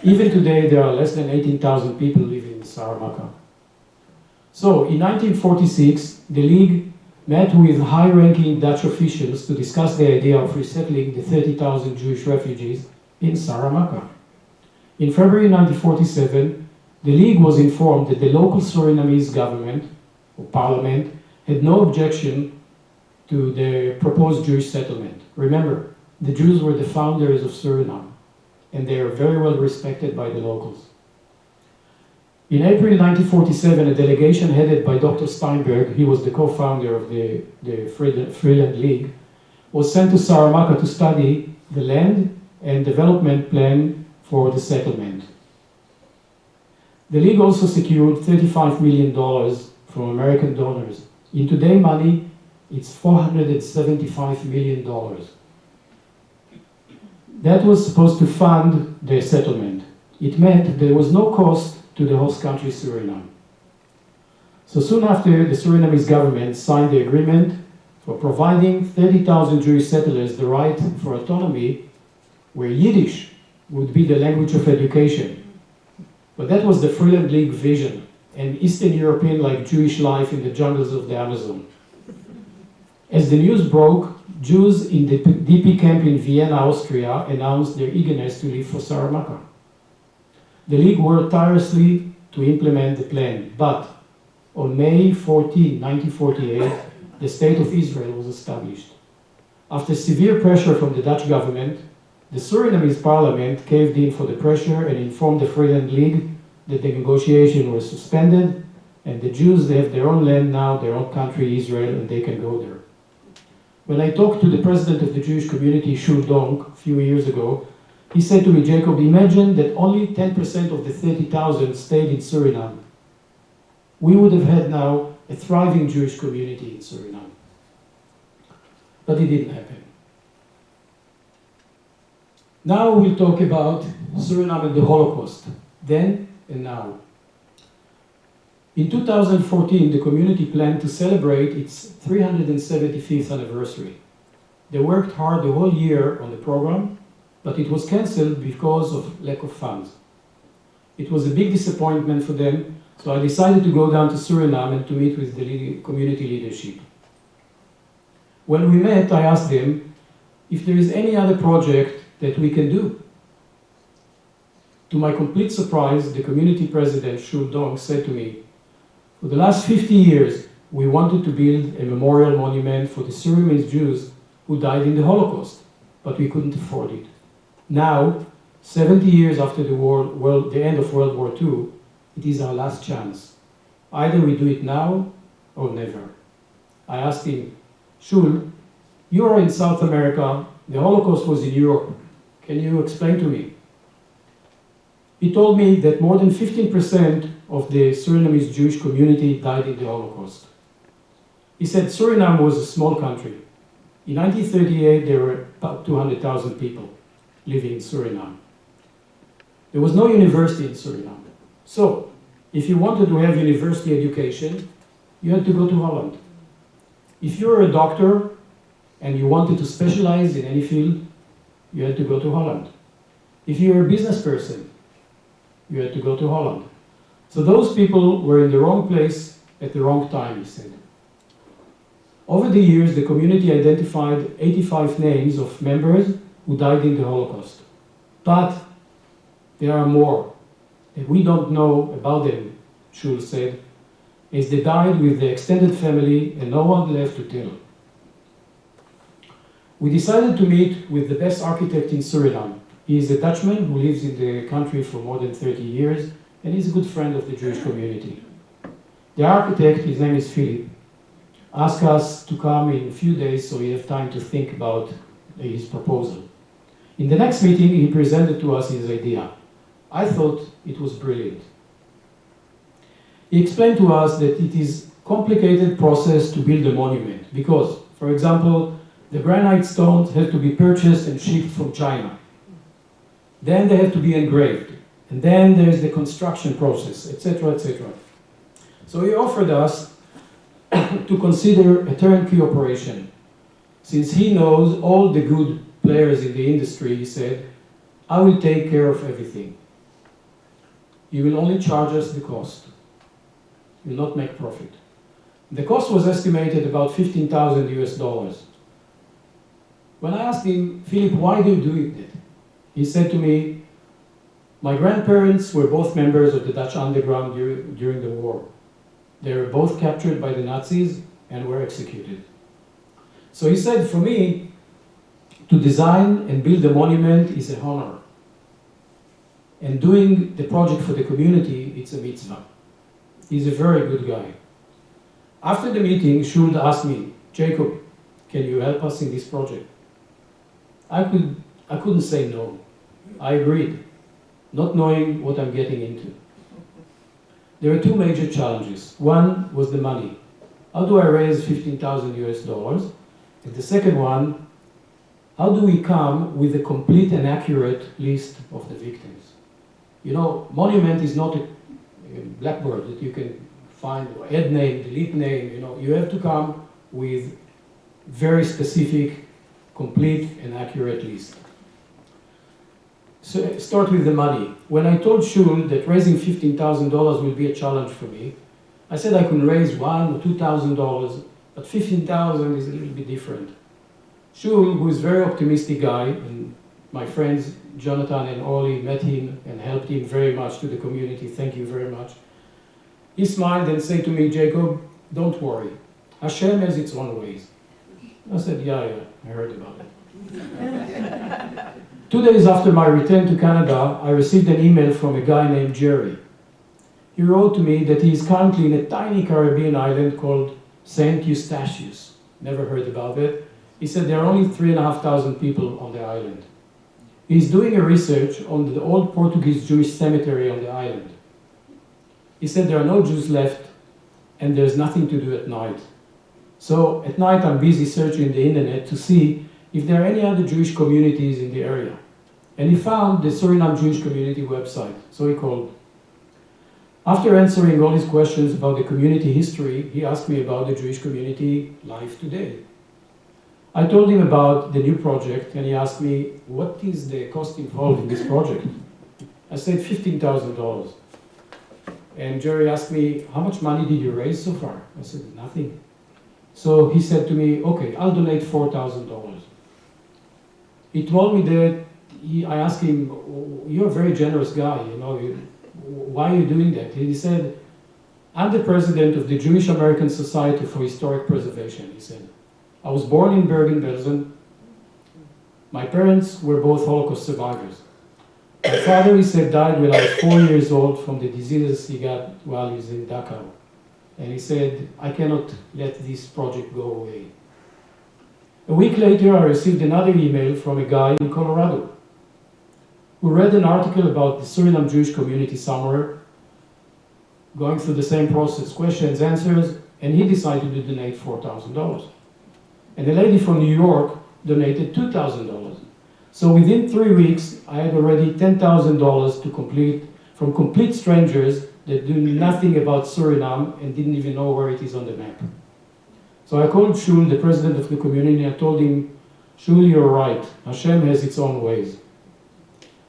Even today, there are less than 18,000 people living in Saramacca. So, in 1946, the League met with high-ranking Dutch officials to discuss the idea of resettling the 30,000 Jewish refugees in Saramacca. In February 1947, the League was informed that the local Surinamese government, or parliament, had no objection to the proposed Jewish settlement. Remember, the Jews were the founders of Suriname, and they are very well respected by the locals. In April 1947, a delegation headed by Dr. Steinberg, he was the co-founder of the Freeland League, was sent to Saramacca to study the land and development plan for the settlement. The League also secured $35 million from American donors. In today's money, it's $475 million. That was supposed to fund the settlement. It meant there was no cost to the host country, Suriname. So soon after, the Surinamese government signed the agreement for providing 30,000 Jewish settlers the right for autonomy, where Yiddish would be the language of education. But that was the Freeland League vision, an Eastern European like Jewish life in the jungles of the Amazon. As the news broke, Jews in the DP camp in Vienna, Austria, announced their eagerness to leave for Saramacca. The League worked tirelessly to implement the plan, but on May 14, 1948, the State of Israel was established. After severe pressure from the Dutch government, the Surinamese parliament caved in for the pressure and informed the Freeland League that the negotiation was suspended and the Jews, they have their own land now, their own country, Israel, and they can go there. When I talked to the president of the Jewish community, Shul Donk, a few years ago, he said to me, Jacob, imagine that only 10% of the 30,000 stayed in Suriname. We would have had now a thriving Jewish community in Suriname. But it didn't happen. Now we'll talk about Suriname and the Holocaust, then and now. In 2014, the community planned to celebrate its 375th anniversary. They worked hard the whole year on the program, but it was cancelled because of lack of funds. It was a big disappointment for them, so I decided to go down to Suriname and to meet with the community leadership. When we met, I asked them if there is any other project that we can do. To my complete surprise, the community president, Shul Dong, said to me, for the last 50 years, we wanted to build a memorial monument for the Surinamese Jews who died in the Holocaust, but we couldn't afford it. Now, 70 years after the end of World War II, it is our last chance. Either we do it now or never. I asked him, Shul, you are in South America, the Holocaust was in Europe. Can you explain to me? He told me that more than 15% of the Surinamese Jewish community died in the Holocaust. He said Suriname was a small country. In 1938, there were about 200,000 people living in Suriname. There was no university in Suriname. So, if you wanted to have university education, you had to go to Holland. If you were a doctor and you wanted to specialize in any field, you had to go to Holland. If you were a business person, you had to go to Holland. So those people were in the wrong place at the wrong time, he said. Over the years, the community identified 85 names of members who died in the Holocaust. But there are more that we don't know about them, Shul said, as they died with the extended family and no one left to tell. We decided to meet with the best architect in Suriname. He is a Dutchman who lives in the country for more than 30 years, and he's a good friend of the Jewish community. The architect, his name is Philip, asked us to come in a few days so we have time to think about his proposal. In the next meeting, he presented to us his idea. I thought it was brilliant. He explained to us that it is a complicated process to build a monument because, for example, the granite stones have to be purchased and shipped from China. Then they have to be engraved. And then there's the construction process, etc., etc. So he offered us to consider a turnkey operation. Since he knows all the good players in the industry, he said, I will take care of everything. You will only charge us the cost. You will not make profit. The cost was estimated about $15,000 US. When I asked him, Philip, why do you do it? He said to me, my grandparents were both members of the Dutch underground during the war. They were both captured by the Nazis and were executed. So he said, for me, To design and build a monument is a honor. And doing the project for the community, it's a mitzvah. He's a very good guy. After the meeting, Schuld asked me, Jacob, can you help us in this project? I couldn't say no. I agreed, not knowing what I'm getting into. There are two major challenges. One was the money. How do I raise 15,000 US dollars? And the second one, how do we come with a complete and accurate list of the victims? You know, monument is not a blackboard that you can find, add name, delete name, you know. You have to come with very specific, complete and accurate list. So start with the money. When I told Shul that raising $15,000 will be a challenge for me, I said I could raise $1,000 or $2,000, but $15,000 is a little bit different. Shul, who is a very optimistic guy, and my friends Jonathan and Oli met him and helped him very much to the community, thank you very much. He smiled and said to me, Jacob, don't worry, Hashem has its own ways. I said, yeah, I heard about it. 2 days after my return to Canada, I received an email from a guy named Jerry. He wrote to me that he is currently in a tiny Caribbean island called St. Eustatius. Never heard about it. He said there are only 3,500 people on the island. He's doing a research on the old Portuguese Jewish cemetery on the island. He said there are no Jews left and there's nothing to do at night. So at night I'm busy searching the internet to see if there are any other Jewish communities in the area. And he found the Suriname Jewish Community website, so he called. After answering all his questions about the community history, he asked me about the Jewish community life today. I told him about the new project, and he asked me, what is the cost involved in this project? I said $15,000. And Jerry asked me, how much money did you raise so far? I said, nothing. So he said to me, okay, I'll donate $4,000. He told me that, I asked him, you're a very generous guy, you know, why are you doing that? And he said, I'm the president of the Jewish American Society for Historic Preservation, he said. I was born in Bergen-Belsen. My parents were both Holocaust survivors. My father, he said, died when I was 4 years old from the diseases he got while he was in Dachau. And he said, I cannot let this project go away. A week later, I received another email from a guy in Colorado who read an article about the Suriname Jewish Community somewhere, going through the same process, questions, answers, and he decided to donate $4,000. And a lady from New York donated $2,000. So within 3 weeks, I had already $10,000 to complete, from complete strangers that knew nothing about Suriname and didn't even know where it is on the map. So I called Shul, the president of the community, and I told him, Shul, you're right, Hashem has its own ways.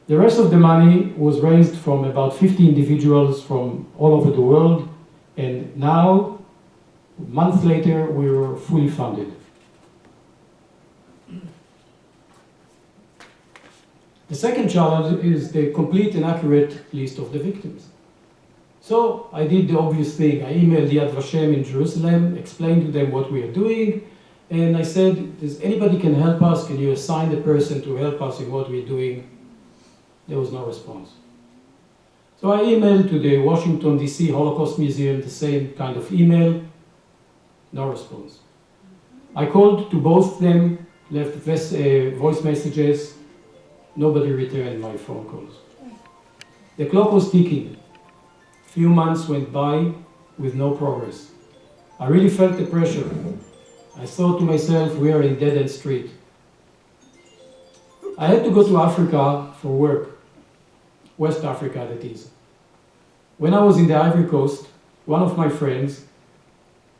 The rest of the money was raised from about 50 individuals from all over the world, and now, a month later, we were fully funded. The second challenge is the complete and accurate list of the victims. So I did the obvious thing. I emailed Yad Vashem in Jerusalem, explained to them what we are doing, and I said, does anybody can help us? Can you assign the person to help us in what we're doing? There was no response. So I emailed to the Washington, D.C. Holocaust Museum, the same kind of email, no response. I called to both of them, left voice messages, nobody returned my phone calls. The clock was ticking. Few months went by with no progress. I really felt the pressure. I thought to myself, we are in dead-end street. I had to go to Africa for work, West Africa that is. When I was in the Ivory Coast, one of my friends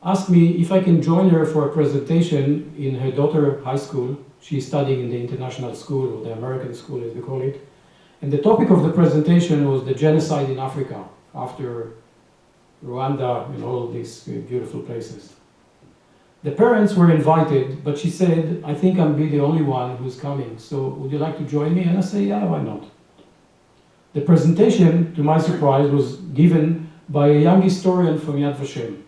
asked me if I can join her for a presentation in her daughter's high school. She's studying in the international school, or the American school as they call it. And the topic of the presentation was the genocide in Africa, after Rwanda and all these beautiful places. The parents were invited, but she said, I think I'll be the only one who's coming, so would you like to join me? And I said, yeah, why not? The presentation, to my surprise, was given by a young historian from Yad Vashem.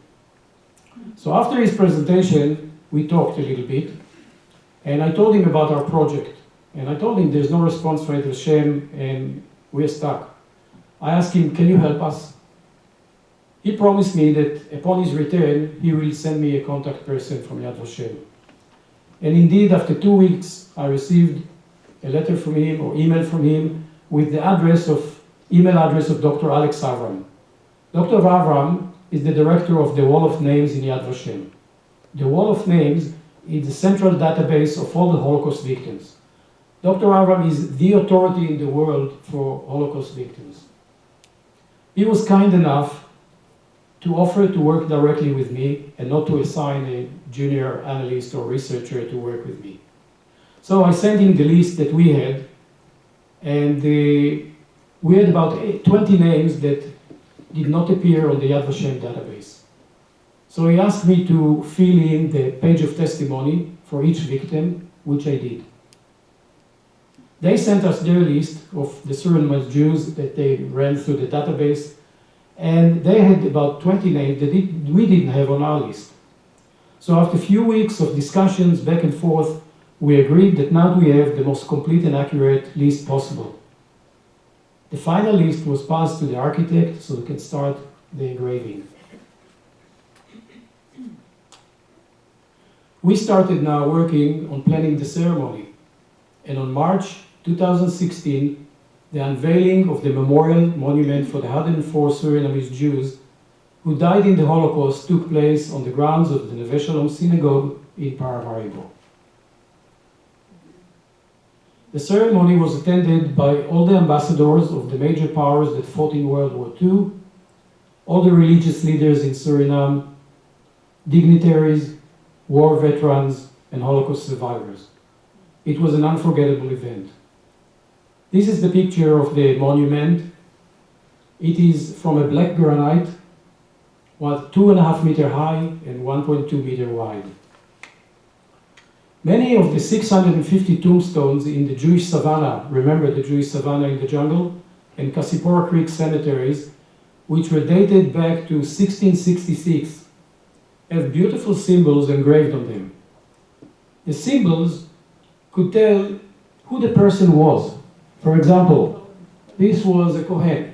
So after his presentation, we talked a little bit, And I told him about our project. And I told him there's no response from Yad Vashem and we're stuck. I asked him, can you help us? He promised me that upon his return, he will send me a contact person from Yad Vashem. And indeed, after 2 weeks, I received a letter from him or email from him with the email address of Dr. Alex Avram. Dr. Avram is the director of the Wall of Names in Yad Vashem. The Wall of Names is the central database of all the Holocaust victims. Dr. Avram is the authority in the world for Holocaust victims. He was kind enough to offer to work directly with me and not to assign a junior analyst or researcher to work with me. So I sent him the list that we had, and we had about 20 names that did not appear on the Yad Vashem database. So he asked me to fill in the page of testimony for each victim, which I did. They sent us their list of the Suriname Jews that they ran through the database, and they had about 20 names that we didn't have on our list. So after a few weeks of discussions back and forth, we agreed that now we have the most complete and accurate list possible. The final list was passed to the architect so we can start the engraving. We started now working on planning the ceremony, and on March 2016, the unveiling of the memorial monument for the 104 Surinamese Jews who died in the Holocaust took place on the grounds of the Neve Shalom Synagogue in Paramaribo. The ceremony was attended by all the ambassadors of the major powers that fought in World War II, all the religious leaders in Suriname, dignitaries, war veterans, and Holocaust survivors. It was an unforgettable event. This is the picture of the monument. It is from a black granite, 2.5 meters high and 1.2 meters wide. Many of the 650 tombstones in the Jewish savannah, remember the Jewish savannah in the jungle, and Kasipora Creek cemeteries, which were dated back to 1666, have beautiful symbols engraved on them. The symbols could tell who the person was. For example, this was a Kohen.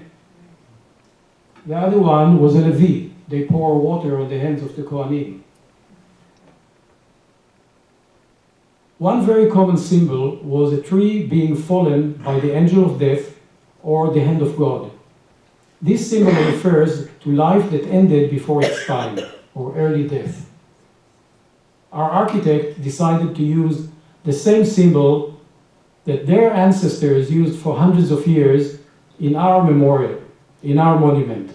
The other one was a Levi. They pour water on the hands of the Kohanim. One very common symbol was a tree being fallen by the angel of death or the hand of God. This symbol refers to life that ended before its time, or early death. Our architect decided to use the same symbol that their ancestors used for hundreds of years in our memorial, in our monument,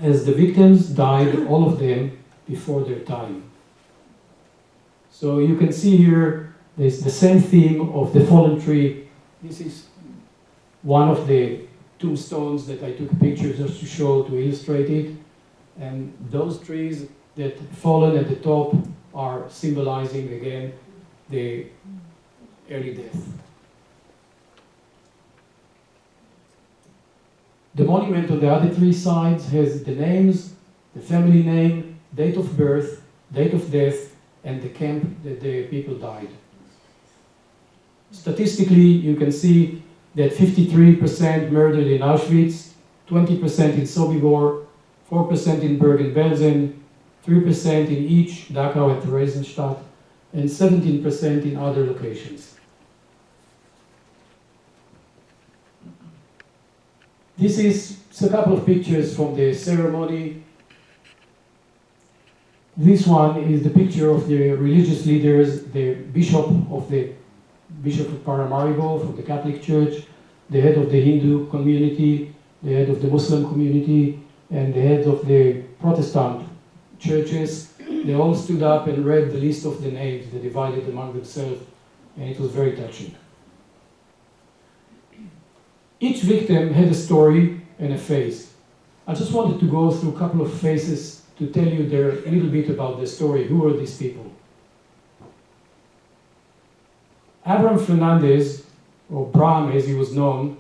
as the victims died, all of them, before their time. So you can see here, there's the same theme of the fallen tree. This is one of the tombstones that I took pictures just to show, to illustrate it. And those trees that fallen at the top are symbolizing, again, the early death. The monument on the other three sides has the names, the family name, date of birth, date of death, and the camp that the people died. Statistically, you can see that 53% murdered in Auschwitz, 20% in Sobibor, 4% in Bergen-Belsen, 3% in each Dachau and Theresienstadt, and 17% in other locations. This is a couple of pictures from the ceremony. This one is the picture of the religious leaders, the Bishop of Paramaribo from the Catholic Church, the head of the Hindu community, the head of the Muslim community, and the head of the Protestant churches. They all stood up and read the list of the names they divided among themselves, and it was very touching. Each victim had a story and a face. I just wanted to go through a couple of faces to tell you a little bit about the story. Who are these people? Abraham Fernandes, or Bram as he was known,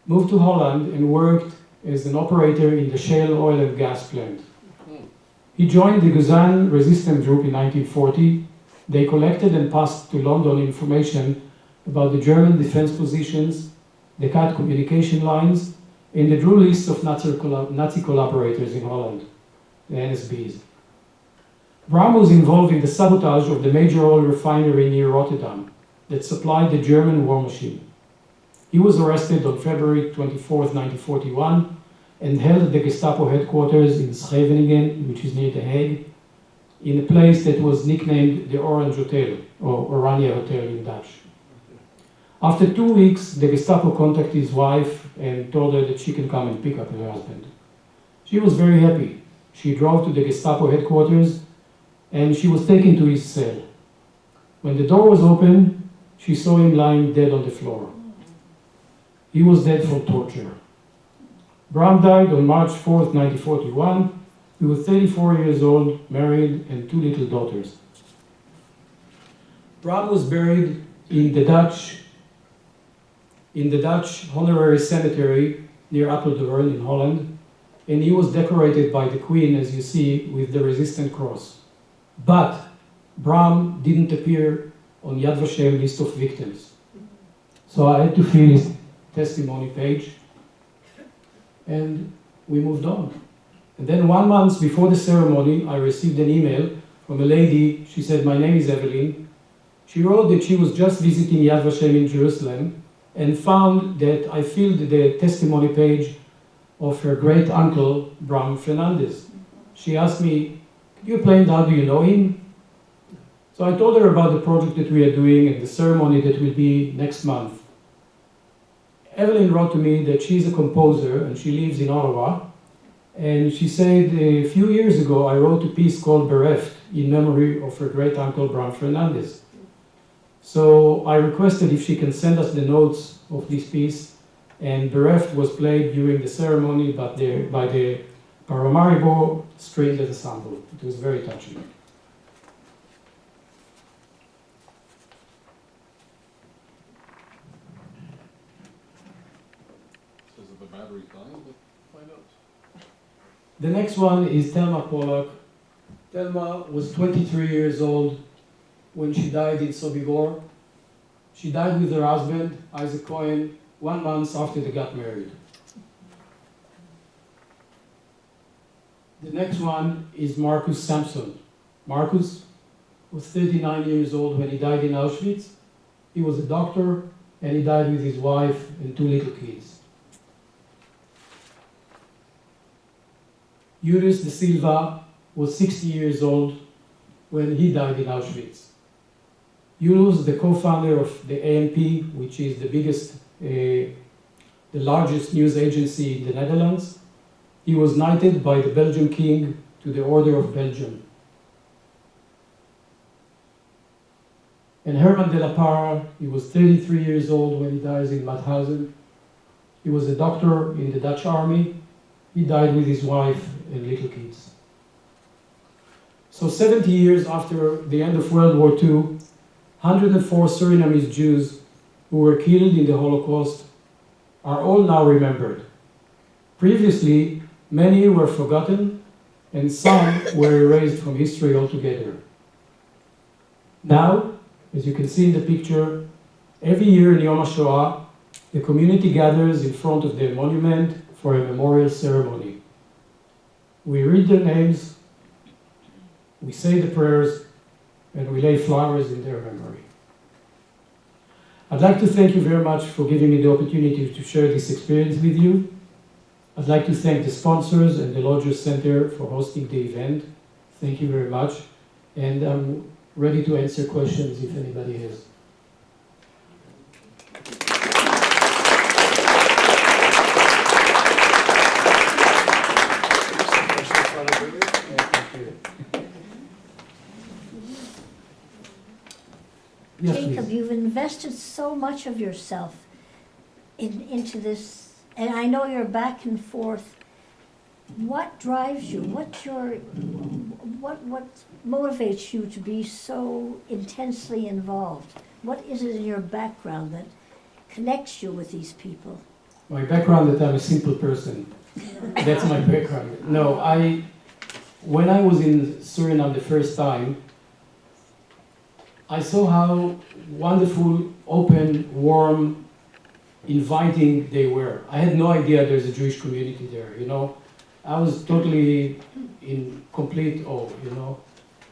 moved to Holland and worked as an operator in the shale oil and gas plant. He joined the Guzan resistance group in 1940 They collected and passed to London information about the German defense positions, the cut communication lines, and the drew list of Nazi collaborators in Holland, the NSBs. Bram was involved in the sabotage of the major oil refinery near Rotterdam that supplied the German war machine. He was arrested on February 24, 1941, and held at the Gestapo headquarters in Scheveningen, which is near The Hague, in a place that was nicknamed the Orange Hotel, or Oranje Hotel in Dutch. After 2 weeks, the Gestapo contacted his wife and told her that she can come and pick up her husband. She was very happy. She drove to the Gestapo headquarters and she was taken to his cell. When the door was open, she saw him lying dead on the floor. He was dead from torture. Bram died on March 4th, 1941. He was 34 years old, married, and 2 little daughters. Bram was buried in the Dutch honorary cemetery near Apeldoorn in Holland, and he was decorated by the Queen, as you see, with the resistant cross. But Bram didn't appear on Yad Vashem list of victims. So I had to fill his testimony page, and we moved on. And then 1 month before the ceremony, I received an email from a lady. She said, "My name is Evelyn." She wrote that she was just visiting Yad Vashem in Jerusalem and found that I filled the testimony page of her great uncle, Bram Fernandes. She asked me, "Can you explain how do you know him?" So I told her about the project that we are doing and the ceremony that will be next month. Evelyn wrote to me that she's a composer and she lives in Ottawa. And she said, a few years ago, I wrote a piece called Bereft in memory of her great uncle, Bram Fernandes. So I requested if she can send us the notes of this piece, and Bereft was played during the ceremony by the Paramaribo stringed ensemble. It was very touching. Says that the battery's dying, but find out. The next one is Thelma Pollack. Thelma was 23 years old when she died in Sobibor. She died with her husband, Isaac Cohen, 1 month after they got married. The next one is Marcus Sampson. Marcus was 39 years old when he died in Auschwitz. He was a doctor and he died with his wife and 2 little kids. Julius de Silva was 60 years old when he died in Auschwitz. Julius, the co-founder of the ANP, which is the biggest, the largest news agency in the Netherlands, he was knighted by the Belgian king to the Order of Belgium. And Herman de la Parra, he was 33 years old when he dies in Mauthausen. He was a doctor in the Dutch army. He died with his wife and little kids. So 70 years after the end of World War II, 104 Surinamese Jews who were killed in the Holocaust are all now remembered. Previously, many were forgotten and some were erased from history altogether. Now, as you can see in the picture, every year in Yom HaShoah, the community gathers in front of the monument for a memorial ceremony. We read their names, we say the prayers, and we lay flowers in their memory. I'd like to thank you very much for giving me the opportunity to share this experience with you. I'd like to thank the sponsors and the Lodzer Center for hosting the event. Thank you very much. And I'm ready to answer questions if anybody has. Yes, Jacob, please. you've invested so much of yourself into this, and I know you're back and forth. What drives you? What motivates you to be so intensely involved? What is it in your background that connects you with these people? My background, that I'm a simple person. That's my background. No, when I was in Suriname the first time, I saw how wonderful, open, warm, inviting they were. I had no idea there's a Jewish community there, you know. I was totally in complete awe, you know.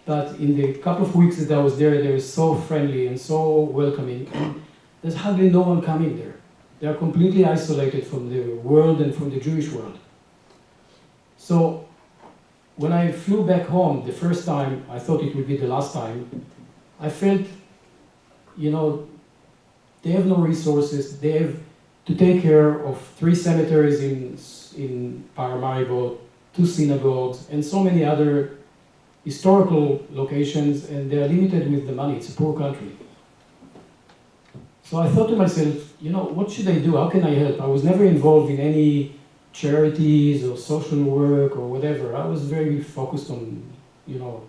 But in the couple of weeks that I was there, they were so friendly and so welcoming. And there's hardly no one coming there. They are completely isolated from the world and from the Jewish world. So when I flew back home the first time, I thought it would be the last time, I felt, you know, they have no resources. They have to take care of 3 cemeteries in Paramaribo, 2 synagogues, and so many other historical locations, and they are limited with the money. It's a poor country. So I thought to myself, you know, what should I do? How can I help? I was never involved in any charities or social work or whatever. I was very focused on, you know,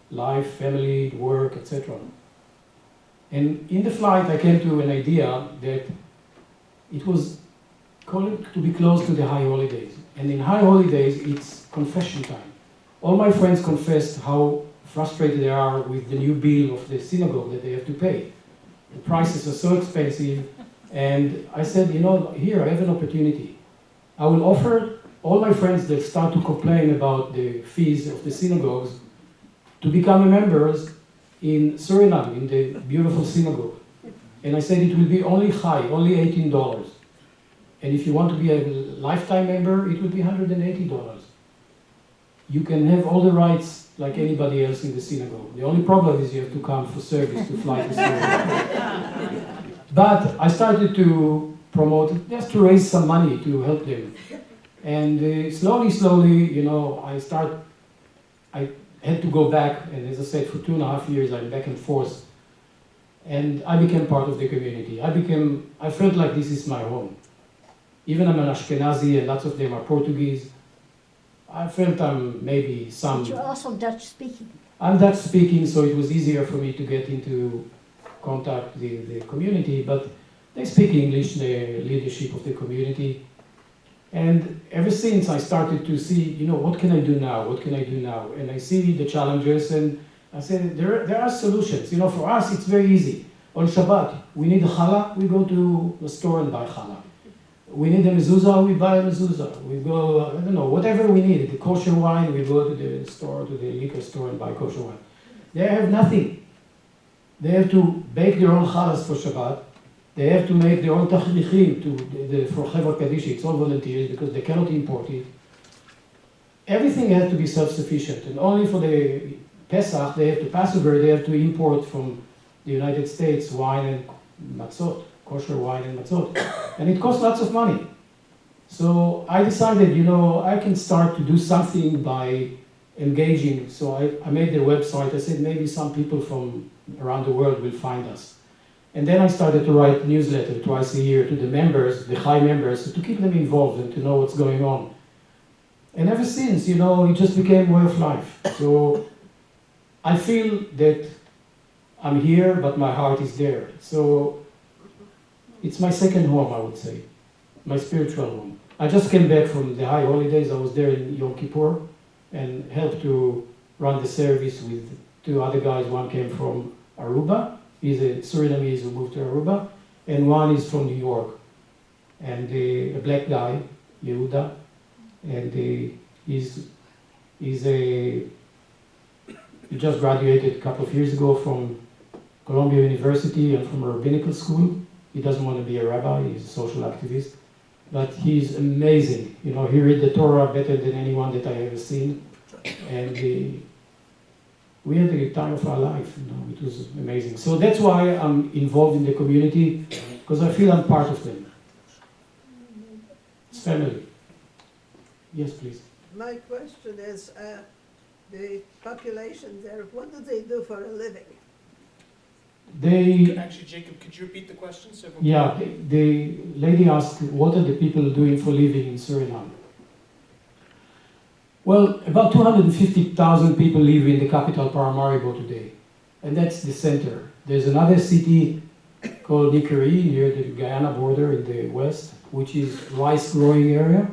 life, family, work, etc. And in the flight, I came to an idea that it was called to be close to the high holidays. And in high holidays, it's confession time. All my friends confessed how frustrated they are with the new bill of the synagogue that they have to pay. The prices are so expensive. And I said, you know, here, I have an opportunity. I will offer all my friends that start to complain about the fees of the synagogues to become members in Suriname, in the beautiful synagogue. And I said it will be only high, only $18. And if you want to be a lifetime member, it will be $180. You can have all the rights like anybody else in the synagogue. The only problem is you have to come for service to fly to Suriname. But I started to promote it just to raise some money to help them. And slowly, you know, I had to go back, and as I said, for 2.5 years I'm back and forth. And I became part of the community. I felt like this is my home. Even I'm an Ashkenazi and lots of them are Portuguese. I felt I'm maybe some... But you're also Dutch speaking. I'm Dutch speaking, so it was easier for me to get into contact with the community, but they speak English, the leadership of the community. And ever since I started to see, you know, what can I do now? What can I do now? And I see the challenges, and I said, there are solutions. You know, for us, it's very easy. On Shabbat, we need a challah, we go to the store and buy challah. We need a mezuzah, we buy a mezuzah. We go, I don't know, whatever we need. The kosher wine, we go to the store, to the liquor store and buy kosher wine. They have nothing. They have to bake their own challahs for Shabbat. They have to make their own tachlichim for Chevra Kaddish. It's all volunteers because they cannot import it. Everything has to be self-sufficient. And only for the Pesach, Passover, they have to import from the United States wine and matzot, kosher wine and matzot. And it costs lots of money. So I decided, you know, I can start to do something by engaging. So I made their website. I said maybe some people from around the world will find us. And then I started to write newsletter twice a year to the members, the high members, to keep them involved and to know what's going on. And ever since, you know, it just became way of life. So I feel that I'm here, but my heart is there. So it's my second home, I would say, my spiritual home. I just came back from the high holidays. I was there in Yom Kippur and helped to run the service with 2 other guys. One came from Aruba. He's a Surinamese who moved to Aruba. And one is from New York. And a black guy, Yehuda. And he just graduated a couple of years ago from Columbia University and from a rabbinical school. He doesn't want to be a rabbi, he's a social activist. But he's amazing. You know, he read the Torah better than anyone that I ever seen. And we had the time of our life, you know, it was amazing. So that's why I'm involved in the community, because I feel I'm part of them. It's family. Yes, please. My question is, the population there, what do they do for a living? Actually, Jacob, could you repeat the question? So Yeah, the lady asked, what are the people doing for living in Suriname? Well, about 250,000 people live in the capital, Paramaribo, today. And that's the center. There's another city called Nikeri, near the Guyana border in the west, which is rice growing area.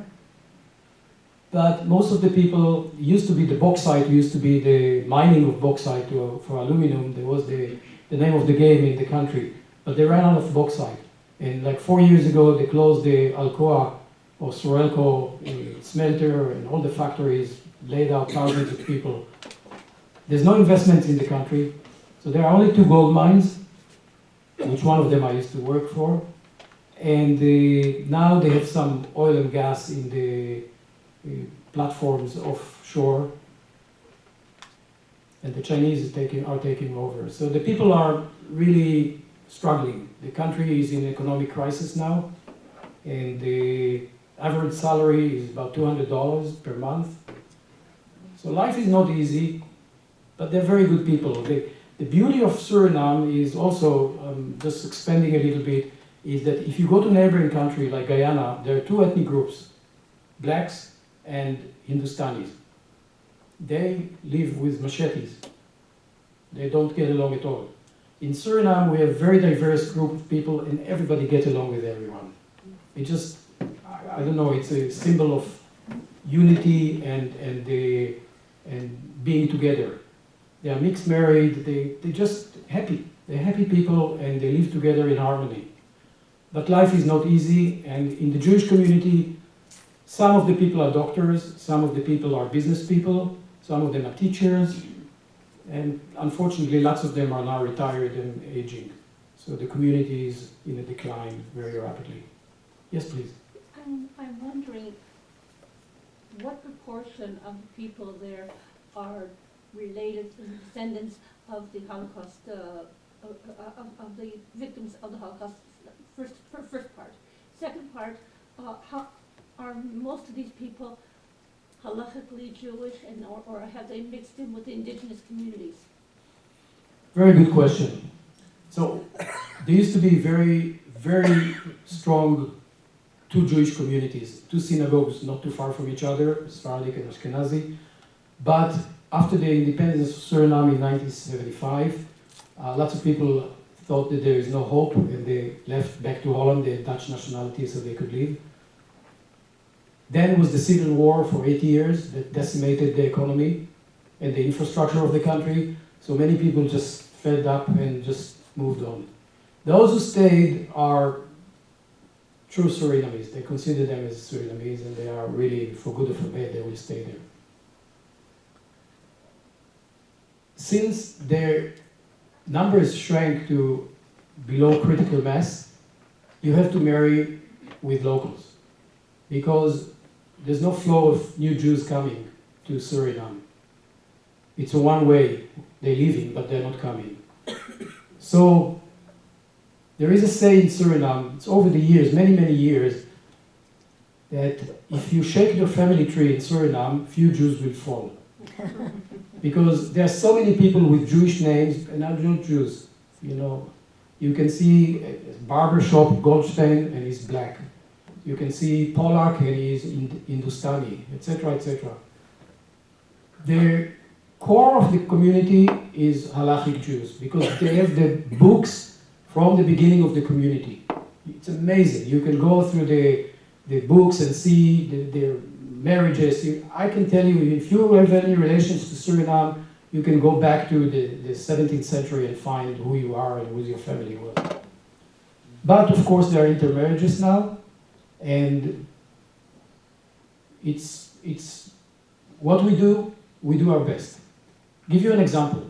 But most of the people, used to be the bauxite, used to be the mining of bauxite for aluminum. There was the the name of the game in the country. But they ran out of bauxite. And like 4 years ago, they closed the Alcoa or Sorelco smelter and all the factories, laid out thousands of people. There's no investment in the country. So there are only 2 gold mines, which one of them I used to work for. And now they have some oil and gas in the platforms offshore. And the Chinese are taking over. So the people are really struggling. The country is in economic crisis now. And the average salary is about $200 per month. So life is not easy, but they're very good people. The beauty of Suriname is also, just expanding a little bit, is that if you go to a neighboring country like Guyana, there are 2 ethnic groups, blacks and Hindustanis. They live with machetes. They don't get along at all. In Suriname, we have a very diverse group of people and everybody gets along with everyone. It just, I don't know, it's a symbol of unity and being together. They are mixed married, they're just happy. They're happy people and they live together in harmony. But life is not easy, and in the Jewish community, some of the people are doctors, some of the people are business people, some of them are teachers, and unfortunately lots of them are now retired and aging. So the community is in a decline very rapidly. Yes, please. I'm wondering what proportion of the people there are related and descendants of the Holocaust, of the victims of the Holocaust, first part. Second part, how are most of these people halachically Jewish, and or have they mixed in with the indigenous communities? Very good question. So there used to be very, very strong 2 Jewish communities, 2 synagogues not too far from each other, Sephardic and Ashkenazi. But after the independence of Suriname in 1975, lots of people thought that there is no hope and they left back to Holland, their Dutch nationality, so they could leave. Then was the civil war for 8 years that decimated the economy and the infrastructure of the country. So many people just fed up and just moved on. Those who stayed are true Surinamese. They consider them as Surinamese and they are really, for good or for bad, they will stay there. Since their numbers shrank to below critical mass, you have to marry with locals because there's no flow of new Jews coming to Suriname. It's a one-way. They're leaving, but they're not coming. So there is a saying in Suriname, it's over the years, many, many years, that if you shake your family tree in Suriname, few Jews will fall. Because there are so many people with Jewish names and are not Jews. You know, you can see a barber shop, Goldstein, and he's black. You can see Polak and he's Hindustani, etc., etc. The core of the community is halachic Jews because they have the books from the beginning of the community. It's amazing. You can go through the books and see their marriages. I can tell you, if you have any relations to Suriname, you can go back to the 17th century and find who you are and who your family was. But of course, there are intermarriages now. And it's what we do our best. Give you an example.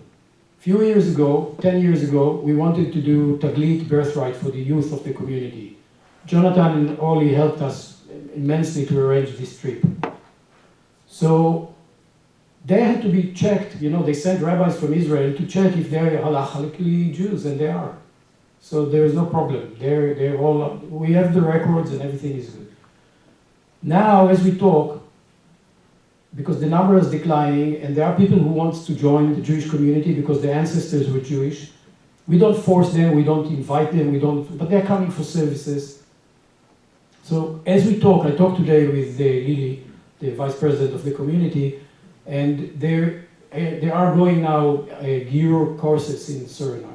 A few years ago, 10 years ago, we wanted to do Taglit birthright for the youth of the community. Jonathan and Oli helped us immensely to arrange this trip. So they had to be checked, you know, they sent rabbis from Israel to check if they're halachically Jews, and they are. So there is no problem. They're all, we have the records and everything is good. Now, as we talk, because the number is declining and there are people who want to join the Jewish community because their ancestors were Jewish, we don't force them, we don't invite them, but they're coming for services. So as we talk, I talked today with Lily, the vice president of the community, and they are going now GIJR courses in Suriname.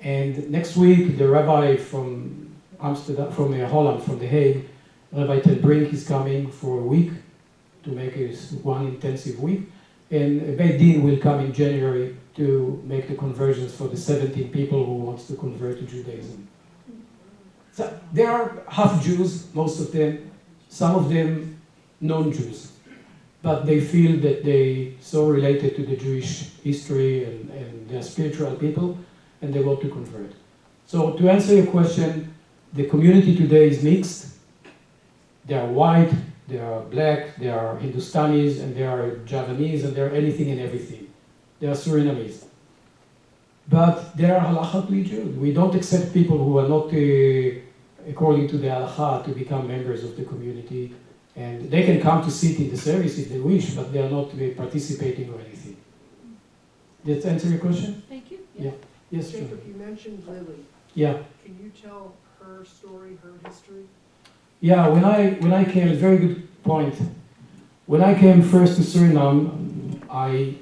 And next week, the rabbi from Amsterdam, from Holland, from The Hague, Rabbi Ten Brink, is coming for a week to make one intensive week. and a Beit Din will come in January to make the conversions for the 17 people who wants to convert to Judaism. So they are half Jews, most of them, some of them non-Jews, but they feel that they so related to the Jewish history and they're spiritual people, and they want to convert. So to answer your question, the community today is mixed. They are white, they are black, they are Hindustanis, and they are Javanese, and they are anything and everything. They are Surinamese. But they are halachically Jews. We don't accept people who are not, according to the halacha, to become members of the community. And they can come to sit in the service if they wish, but they are not participating or anything. Did that answer your question? Thank you. Yeah. Yes, sure. Jacob, you mentioned Lily. Yeah. Can you tell her story, her history? Yeah, when I came, a very good point. When I came first to Suriname, I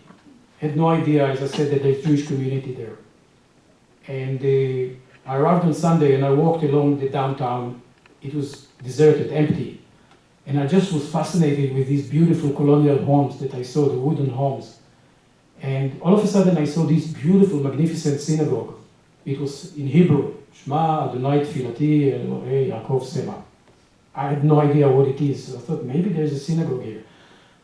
had no idea, as I said, that there's Jewish community there. And I arrived on Sunday and I walked along the downtown. It was deserted, empty. And I just was fascinated with these beautiful colonial homes that I saw, the wooden homes. And all of a sudden I saw this beautiful, magnificent synagogue. It was in Hebrew, Shema Adonai Tfilati Elohei Yaakov Sema. I had no idea what it is. So I thought maybe there's a synagogue here.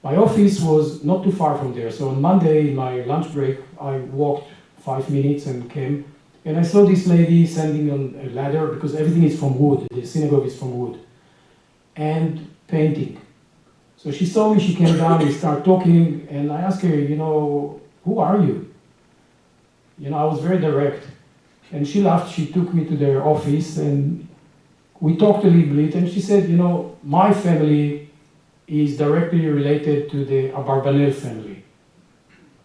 My office was not too far from there. So on Monday, in my lunch break, I walked 5 minutes and came. And I saw this lady standing on a ladder, because everything is from wood. The synagogue is from wood. And painting. So she saw me, she came down, we started talking, and I asked her, who are you? I was very direct. And she laughed, she took me to their office, and we talked a little bit, and she said, my family is directly related to the Abarbanel family.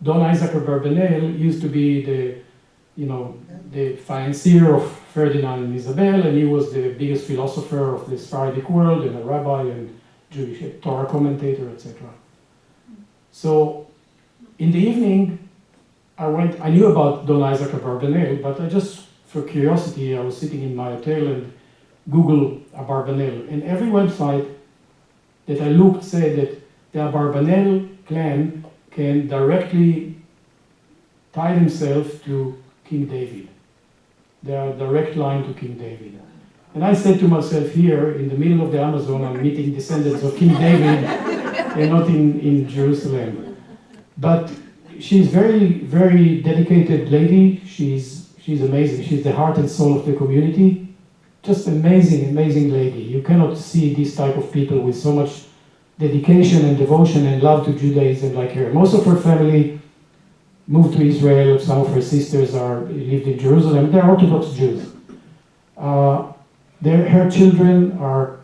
Don Isaac Abarbanel used to be the financier of Ferdinand and Isabel, and he was the biggest philosopher of the Sephardic world, and a rabbi, and Jewish Torah commentator, etc. So, in the evening, I knew about Don Isaac Abarbanel, but for curiosity, I was sitting in my hotel and Google Abarbanel, and every website that I looked said that the Abarbanel clan can directly tie themselves to King David. They are a direct line to King David. And I said to myself, here in the middle of the Amazon, I'm meeting descendants of King David and not in Jerusalem. But she's very, very dedicated lady. She's amazing. She's the heart and soul of the community. Just amazing, amazing lady. You cannot see this type of people with so much dedication and devotion and love to Judaism like her. Most of her family moved to Israel. Some of her sisters lived in Jerusalem. They're Orthodox Jews. Her children are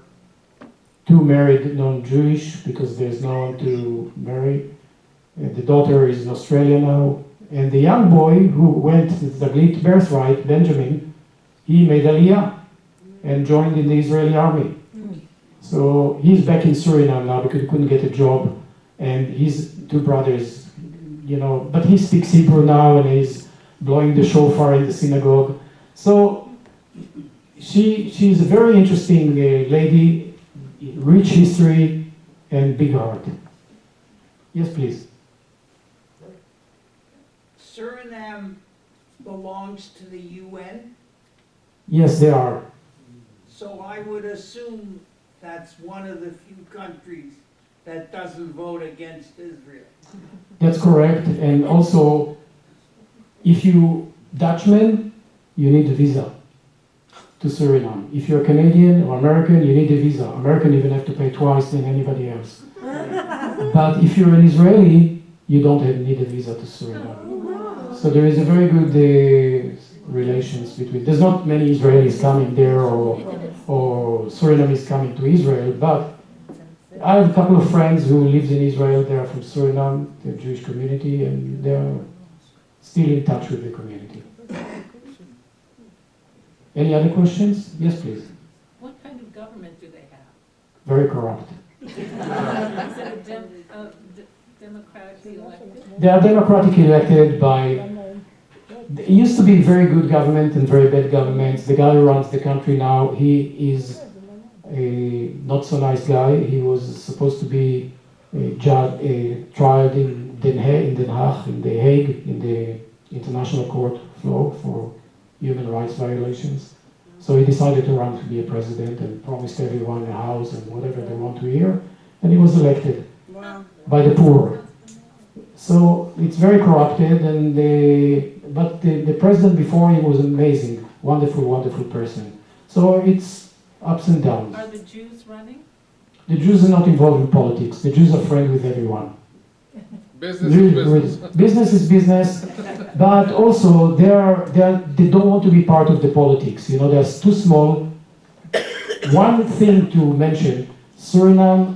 two married non-Jewish because there's no one to marry. The daughter is in Australia now. And the young boy who went to the Taglit birthright, Benjamin, he made Aliyah and joined in the Israeli army. So he's back in Suriname now because he couldn't get a job. And his two brothers, but he speaks Hebrew now and he's blowing the shofar in the synagogue. So she's a very interesting lady, rich history and big heart. Yes, please. Suriname belongs to the UN, Yes, they are. so I would assume that's one of the few countries that doesn't vote against Israel. That's correct. And also, if you Dutchman, you need a visa to Suriname. If you're Canadian or American, you need a visa. American even have to pay twice than anybody else. But if you're an Israeli, you don't need a visa to Suriname. So there is a very good relations between. There's not many Israelis coming there or Surinamese coming to Israel, but I have a couple of friends who live in Israel. They are from Suriname, the Jewish community, and they're still in touch with the community. Any other questions? Yes, please. What kind of government do they have? Very corrupt. Is it democratically elected? They are democratically elected by. It used to be very good government and very bad government. The guy who runs the country now, he is a not so nice guy. He was supposed to be tried in Den Haag, in The Hague, in the International Court of Law for human rights violations. So he decided to run to be a president and promised everyone a house and whatever they want to hear, and he was elected by the poor. So it's very corrupted, and but the president before him was amazing, wonderful, wonderful person. So it's ups and downs. Are the Jews running? The Jews are not involved in politics. The Jews are friends with everyone. Business is business. Business is business, but also they don't want to be part of the politics. You know, they're too small. One thing to mention: the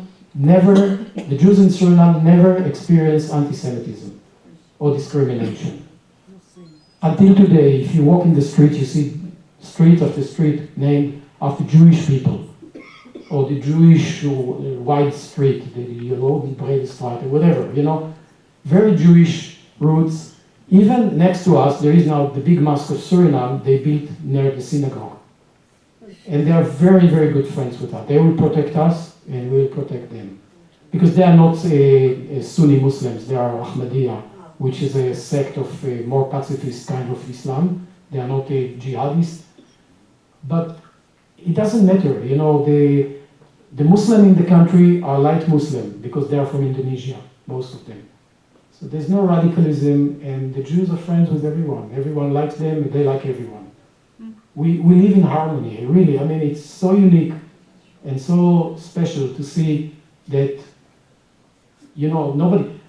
Jews in Suriname never experienced anti-Semitism or discrimination. Until today, if you walk in the street, you see street after street named after Jewish people, or the Jewish White Street, the Rodenbredestraat, or whatever, you know. Very Jewish roots. Even next to us, there is now the big mosque of Suriname they built near the synagogue. And they are very, very good friends with us. They will protect us, and we will protect them. Because they are not Sunni Muslims, they are Ahmadiyya, which is a sect of a more pacifist kind of Islam. They are not a jihadist. But it doesn't matter, you know, the Muslim in the country are light Muslim, because they are from Indonesia, most of them. So there's no radicalism, and the Jews are friends with everyone. Everyone likes them, and they like everyone. We live in harmony, really. I mean, it's so unique and so special to see that, you know,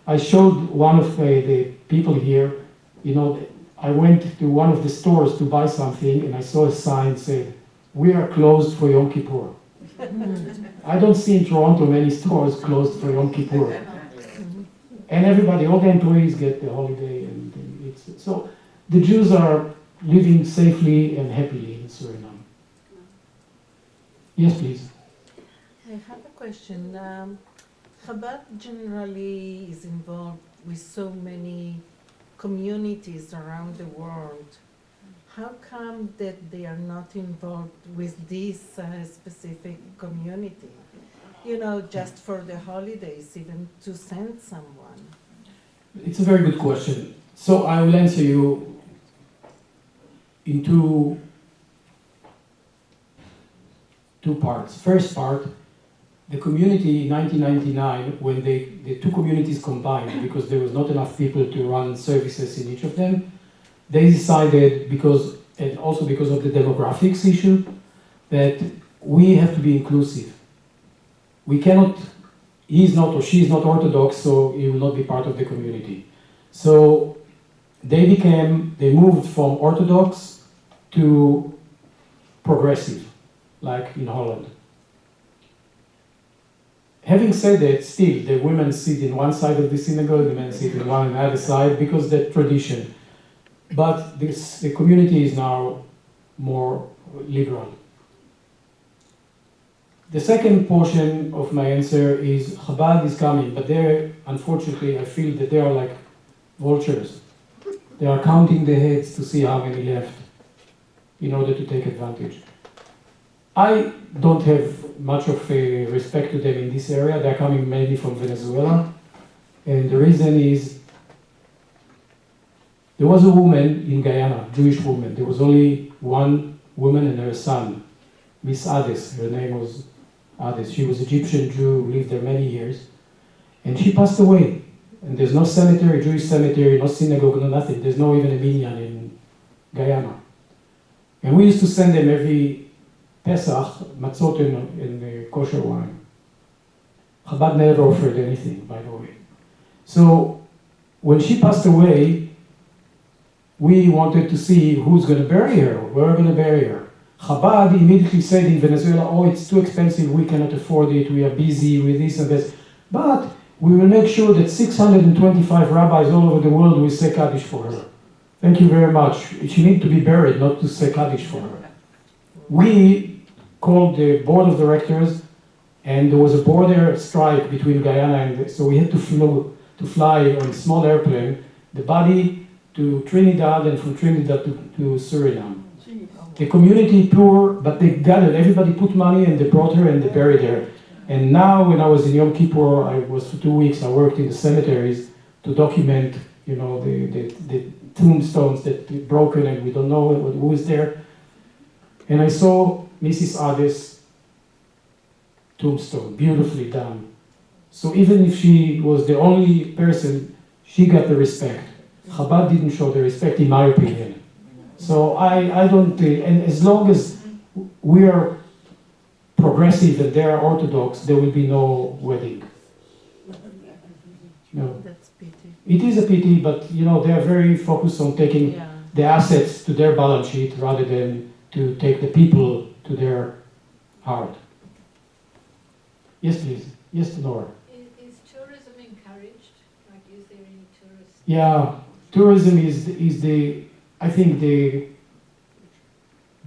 I showed one of the people here, you know, I went to one of the stores to buy something, and I saw a sign said, "We are closed for Yom Kippur." I don't see in Toronto many stores closed for Yom Kippur. And everybody, all the employees get the holiday, and so the Jews are living safely and happily in Suriname. Yes, please. I have a question. Chabad generally is involved with so many communities around the world. How come that they are not involved with this specific community? You know, just for the holidays, even to send someone. It's a very good question. So I will answer you in two parts. First part, the community in 1999, when the two communities combined, because there was not enough people to run services in each of them, they decided, and also because of the demographics issue, that we have to be inclusive. We cannot, he is not or she is not Orthodox, so he will not be part of the community. So they moved from Orthodox to progressive, like in Holland. Having said that, still, the women sit in one side of the synagogue, the men sit on the other side, because that's tradition. But the community is now more liberal. The second portion of my answer is Chabad is coming, but unfortunately, I feel that they are like vultures. They are counting the heads to see how many left in order to take advantage. I don't have much of a respect to them in this area. They're coming mainly from Venezuela. And the reason is, there was a woman in Guyana, Jewish woman. There was only one woman and her son, Miss Ades. Her name was Ades. She was Egyptian Jew, lived there many years. And she passed away. And there's no cemetery, Jewish cemetery, no synagogue, no nothing. There's no even a minyan in Guyana. And we used to send them every Pesach, matzot and kosher wine. Chabad never offered anything, by the way. So when she passed away, we wanted to see who's going to bury her, where we're going to bury her. Chabad immediately said in Venezuela, "Oh, it's too expensive, we cannot afford it, we are busy with this and this. But we will make sure that 625 rabbis all over the world will say Kaddish for her. Thank you very much. She needs to be buried, not to say Kaddish for her." We called the board of directors, and there was a border strike between Guyana and, so we had to fly on a small airplane, the body to Trinidad, and from Trinidad to Suriname. The community poor, but they gathered, everybody put money, and they brought her and they buried her. And now, when I was in Yom Kippur, I was for 2 weeks, I worked in the cemeteries. to document, you know, the tombstones that are broken and we don't know who is there. And I saw Mrs. Ades' tombstone, beautifully done. So even if she was the only person, she got the respect. Chabad didn't show the respect, in my opinion. So I don't, and as long as we are progressive and they are Orthodox, there will be no wedding. No. That's pity. It is a pity, but you know, they are very focused on taking Yeah. the assets to their balance sheet rather than to take the people to their heart. Yes, please. Yes, Nora. Is tourism encouraged? Like, is there any tourists? Yeah, tourism is the I think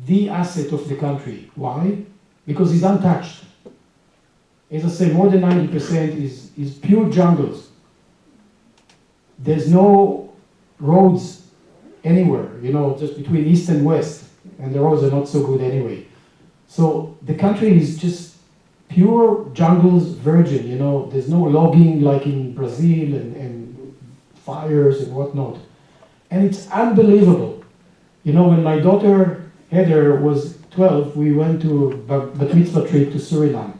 the asset of the country. Why? Because it's untouched. As I say, more than 90% is pure jungles. There's no roads anywhere, you know, just between east and west, and the roads are not so good anyway. So the country is just pure jungles, virgin, you know, there's no logging like in Brazil and fires and whatnot. And it's unbelievable. You know, when my daughter Heather was 12, we went to a bat mitzvah trip to Suriname.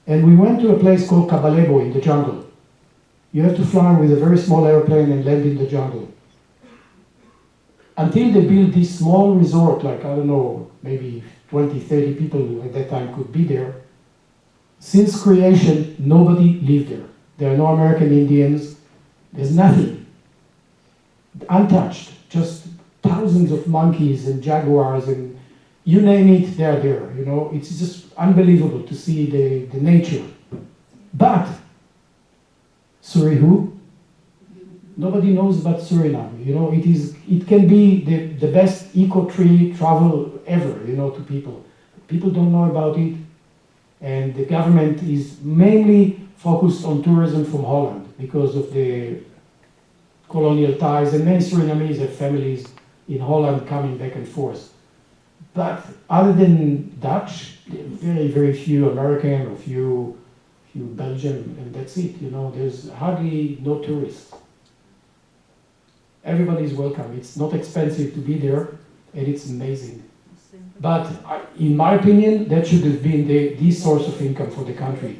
And we went to a place called Kabalebo in the jungle. You have to fly with a very small airplane and land in the jungle. Until they built this small resort, like, I don't know, maybe 20, 30 people at that time could be there. Since creation, nobody lived there. There are no American Indians. There's nothing. Untouched. Just thousands of monkeys and jaguars and you name it, they're there. You know, it's just unbelievable to see the nature. But Surihu, nobody knows about Suriname. You know, it can be the best eco-tree travel ever, you know, to people. People don't know about it, and the government is mainly focused on tourism from Holland because of the colonial ties, and many Surinamese have families in Holland coming back and forth. But other than Dutch, very, very few American or few Belgian, and that's it. You know, there's hardly no tourists. Everybody's welcome. It's not expensive to be there, and it's amazing. But in my opinion, that should have been the source of income for the country,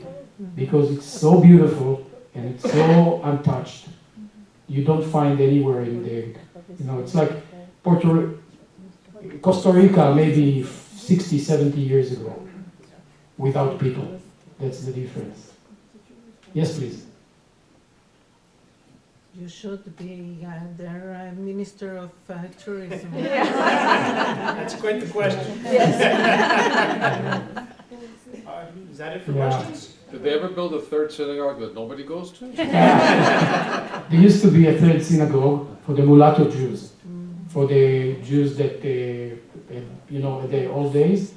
because it's so beautiful and it's so untouched. You don't find anywhere in the, you know, it's like Costa Rica maybe 60, 70 years ago, without people. That's the difference. Yes, please. You should be their Minister of Tourism. That's quite the question. Is that it for questions? Did they ever build a third synagogue that nobody goes to? There used to be a third synagogue for the mulatto Jews, for the Jews that, you know, in the old days.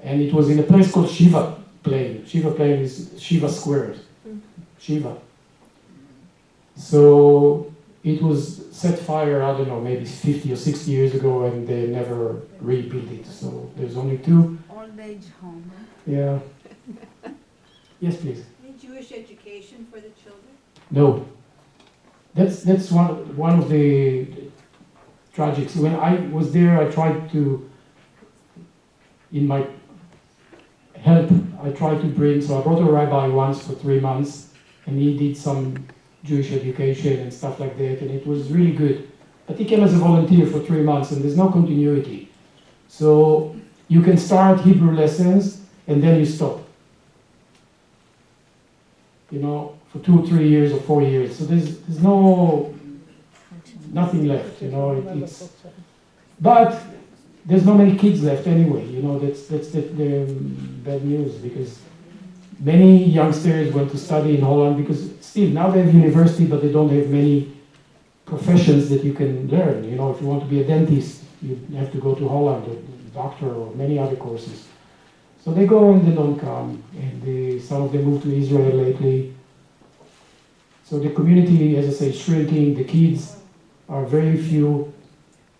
And it was in a place called Shiva Plain. Shiva Plain is Shiva Square. Shiva. So it was set fire, I don't know, maybe 50 or 60 years ago, and they never rebuilt it. So there's only two. Old age home. Yeah. Yes, please. Any Jewish education for the children? No. That's one of the tragics. When I was there, I tried to, in my help, I tried to bring, so I brought a rabbi once for 3 months, and he did some Jewish education and stuff like that, and it was really good. But he came as a volunteer for 3 months, and there's no continuity. So you can start Hebrew lessons, and then you stop. You know, for 2 or 3 years or 4 years. So there's nothing left, you know, but there's not many kids left anyway, you know, that's the bad news, because many youngsters went to study in Holland, because still, now they have university, but they don't have many professions that you can learn. You know, if you want to be a dentist, you have to go to Holland, or a doctor, or many other courses. So they go and they don't come, and some of them moved to Israel lately. So the community, as I say, is shrinking. The kids are very few.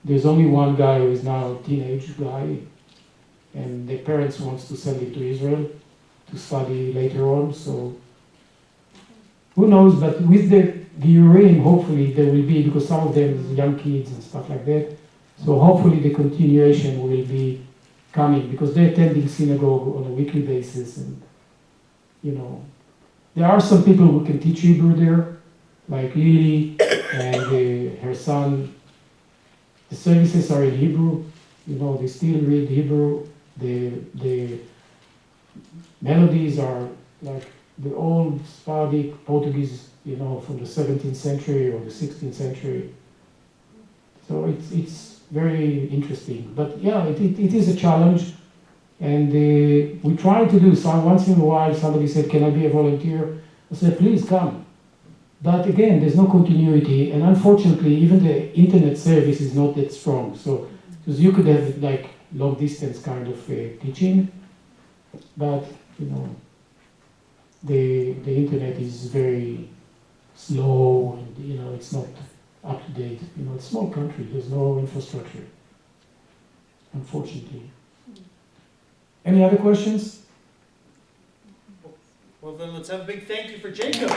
There's only one guy who is now a teenage guy, and the parents wants to send him to Israel to study later on. So who knows? But with the Giurim, hopefully there will be, because some of them is young kids and stuff like that. So hopefully the continuation will be coming, because they're attending synagogue on a weekly basis, and there are some people who can teach Hebrew there, like Lily and her son. The services are in Hebrew, they still read Hebrew. The melodies are like the old Sephardic Portuguese, from the 17th century or the 16th century. So it's very interesting. But yeah, it is a challenge. And we try to do some. Once in a while, somebody said, "Can I be a volunteer?" I said, "Please come." But again, there's no continuity. And unfortunately, even the internet service is not that strong. So, because you could have like long distance kind of teaching, but the internet is very slow, and it's not up to date. It's a small country. There's no infrastructure, unfortunately. Any other questions? Well, then let's have a big thank you for Jacob.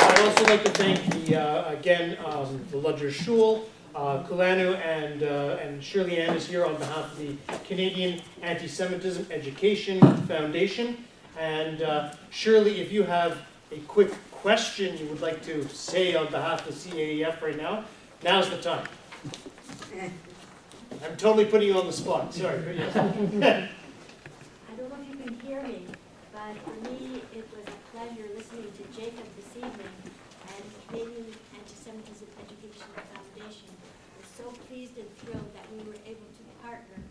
I'd also like to thank the Lodzer Shul, Kulanu, and Shirley Ann is here on behalf of the Canadian Anti-Semitism Education Foundation. And Shirley, if you have a quick question you would like to say on behalf of the CIJR right now, now's the time. I'm totally putting you on the spot. Sorry. Yes. I don't know if you can hear me, but for me it was a pleasure listening to Jacob this evening, and Canadian Anti-Semitism Education Foundation was so pleased and thrilled that we were able to partner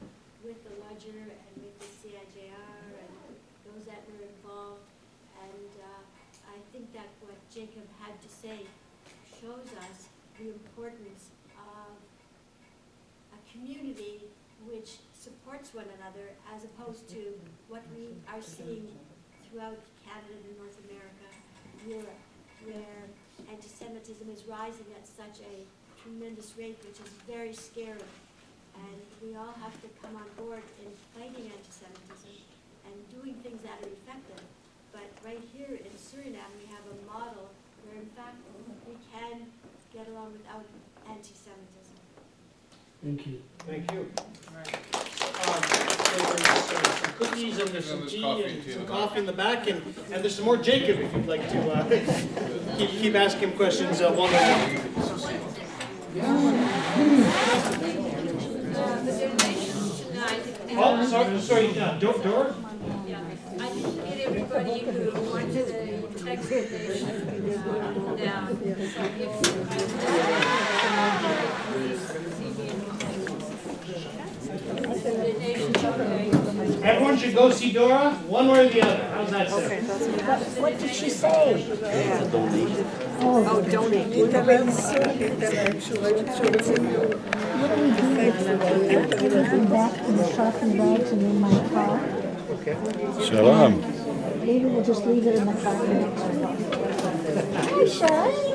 with the Lodzer and with the CIJR and those that were involved. And I think that what Jacob had to say shows us the importance of a community which supports one another, as opposed to what we are seeing throughout Canada and North America, Europe, where anti-Semitism is rising at such a tremendous rate, which is very scary. And we all have to come on board in fighting anti-Semitism and doing things that are effective. But right here in Suriname, we have a model where, in fact, we can get along without anti-Semitism. Thank you. Thank you. So there's some cookies and there's some tea and some coffee in the back, and there's some more Jacob if you'd like to keep asking him questions while they're Oh, sorry, Dora? Yeah, I didn't get everybody who wanted the explanation down. Everyone should go see Dora, one way or the other. How's that sound? Okay, that's What did she say? Oh, donate. I'm back in the shopping bags and in my car. Shalom. Maybe we'll just leave it in the car. Hi, Sean.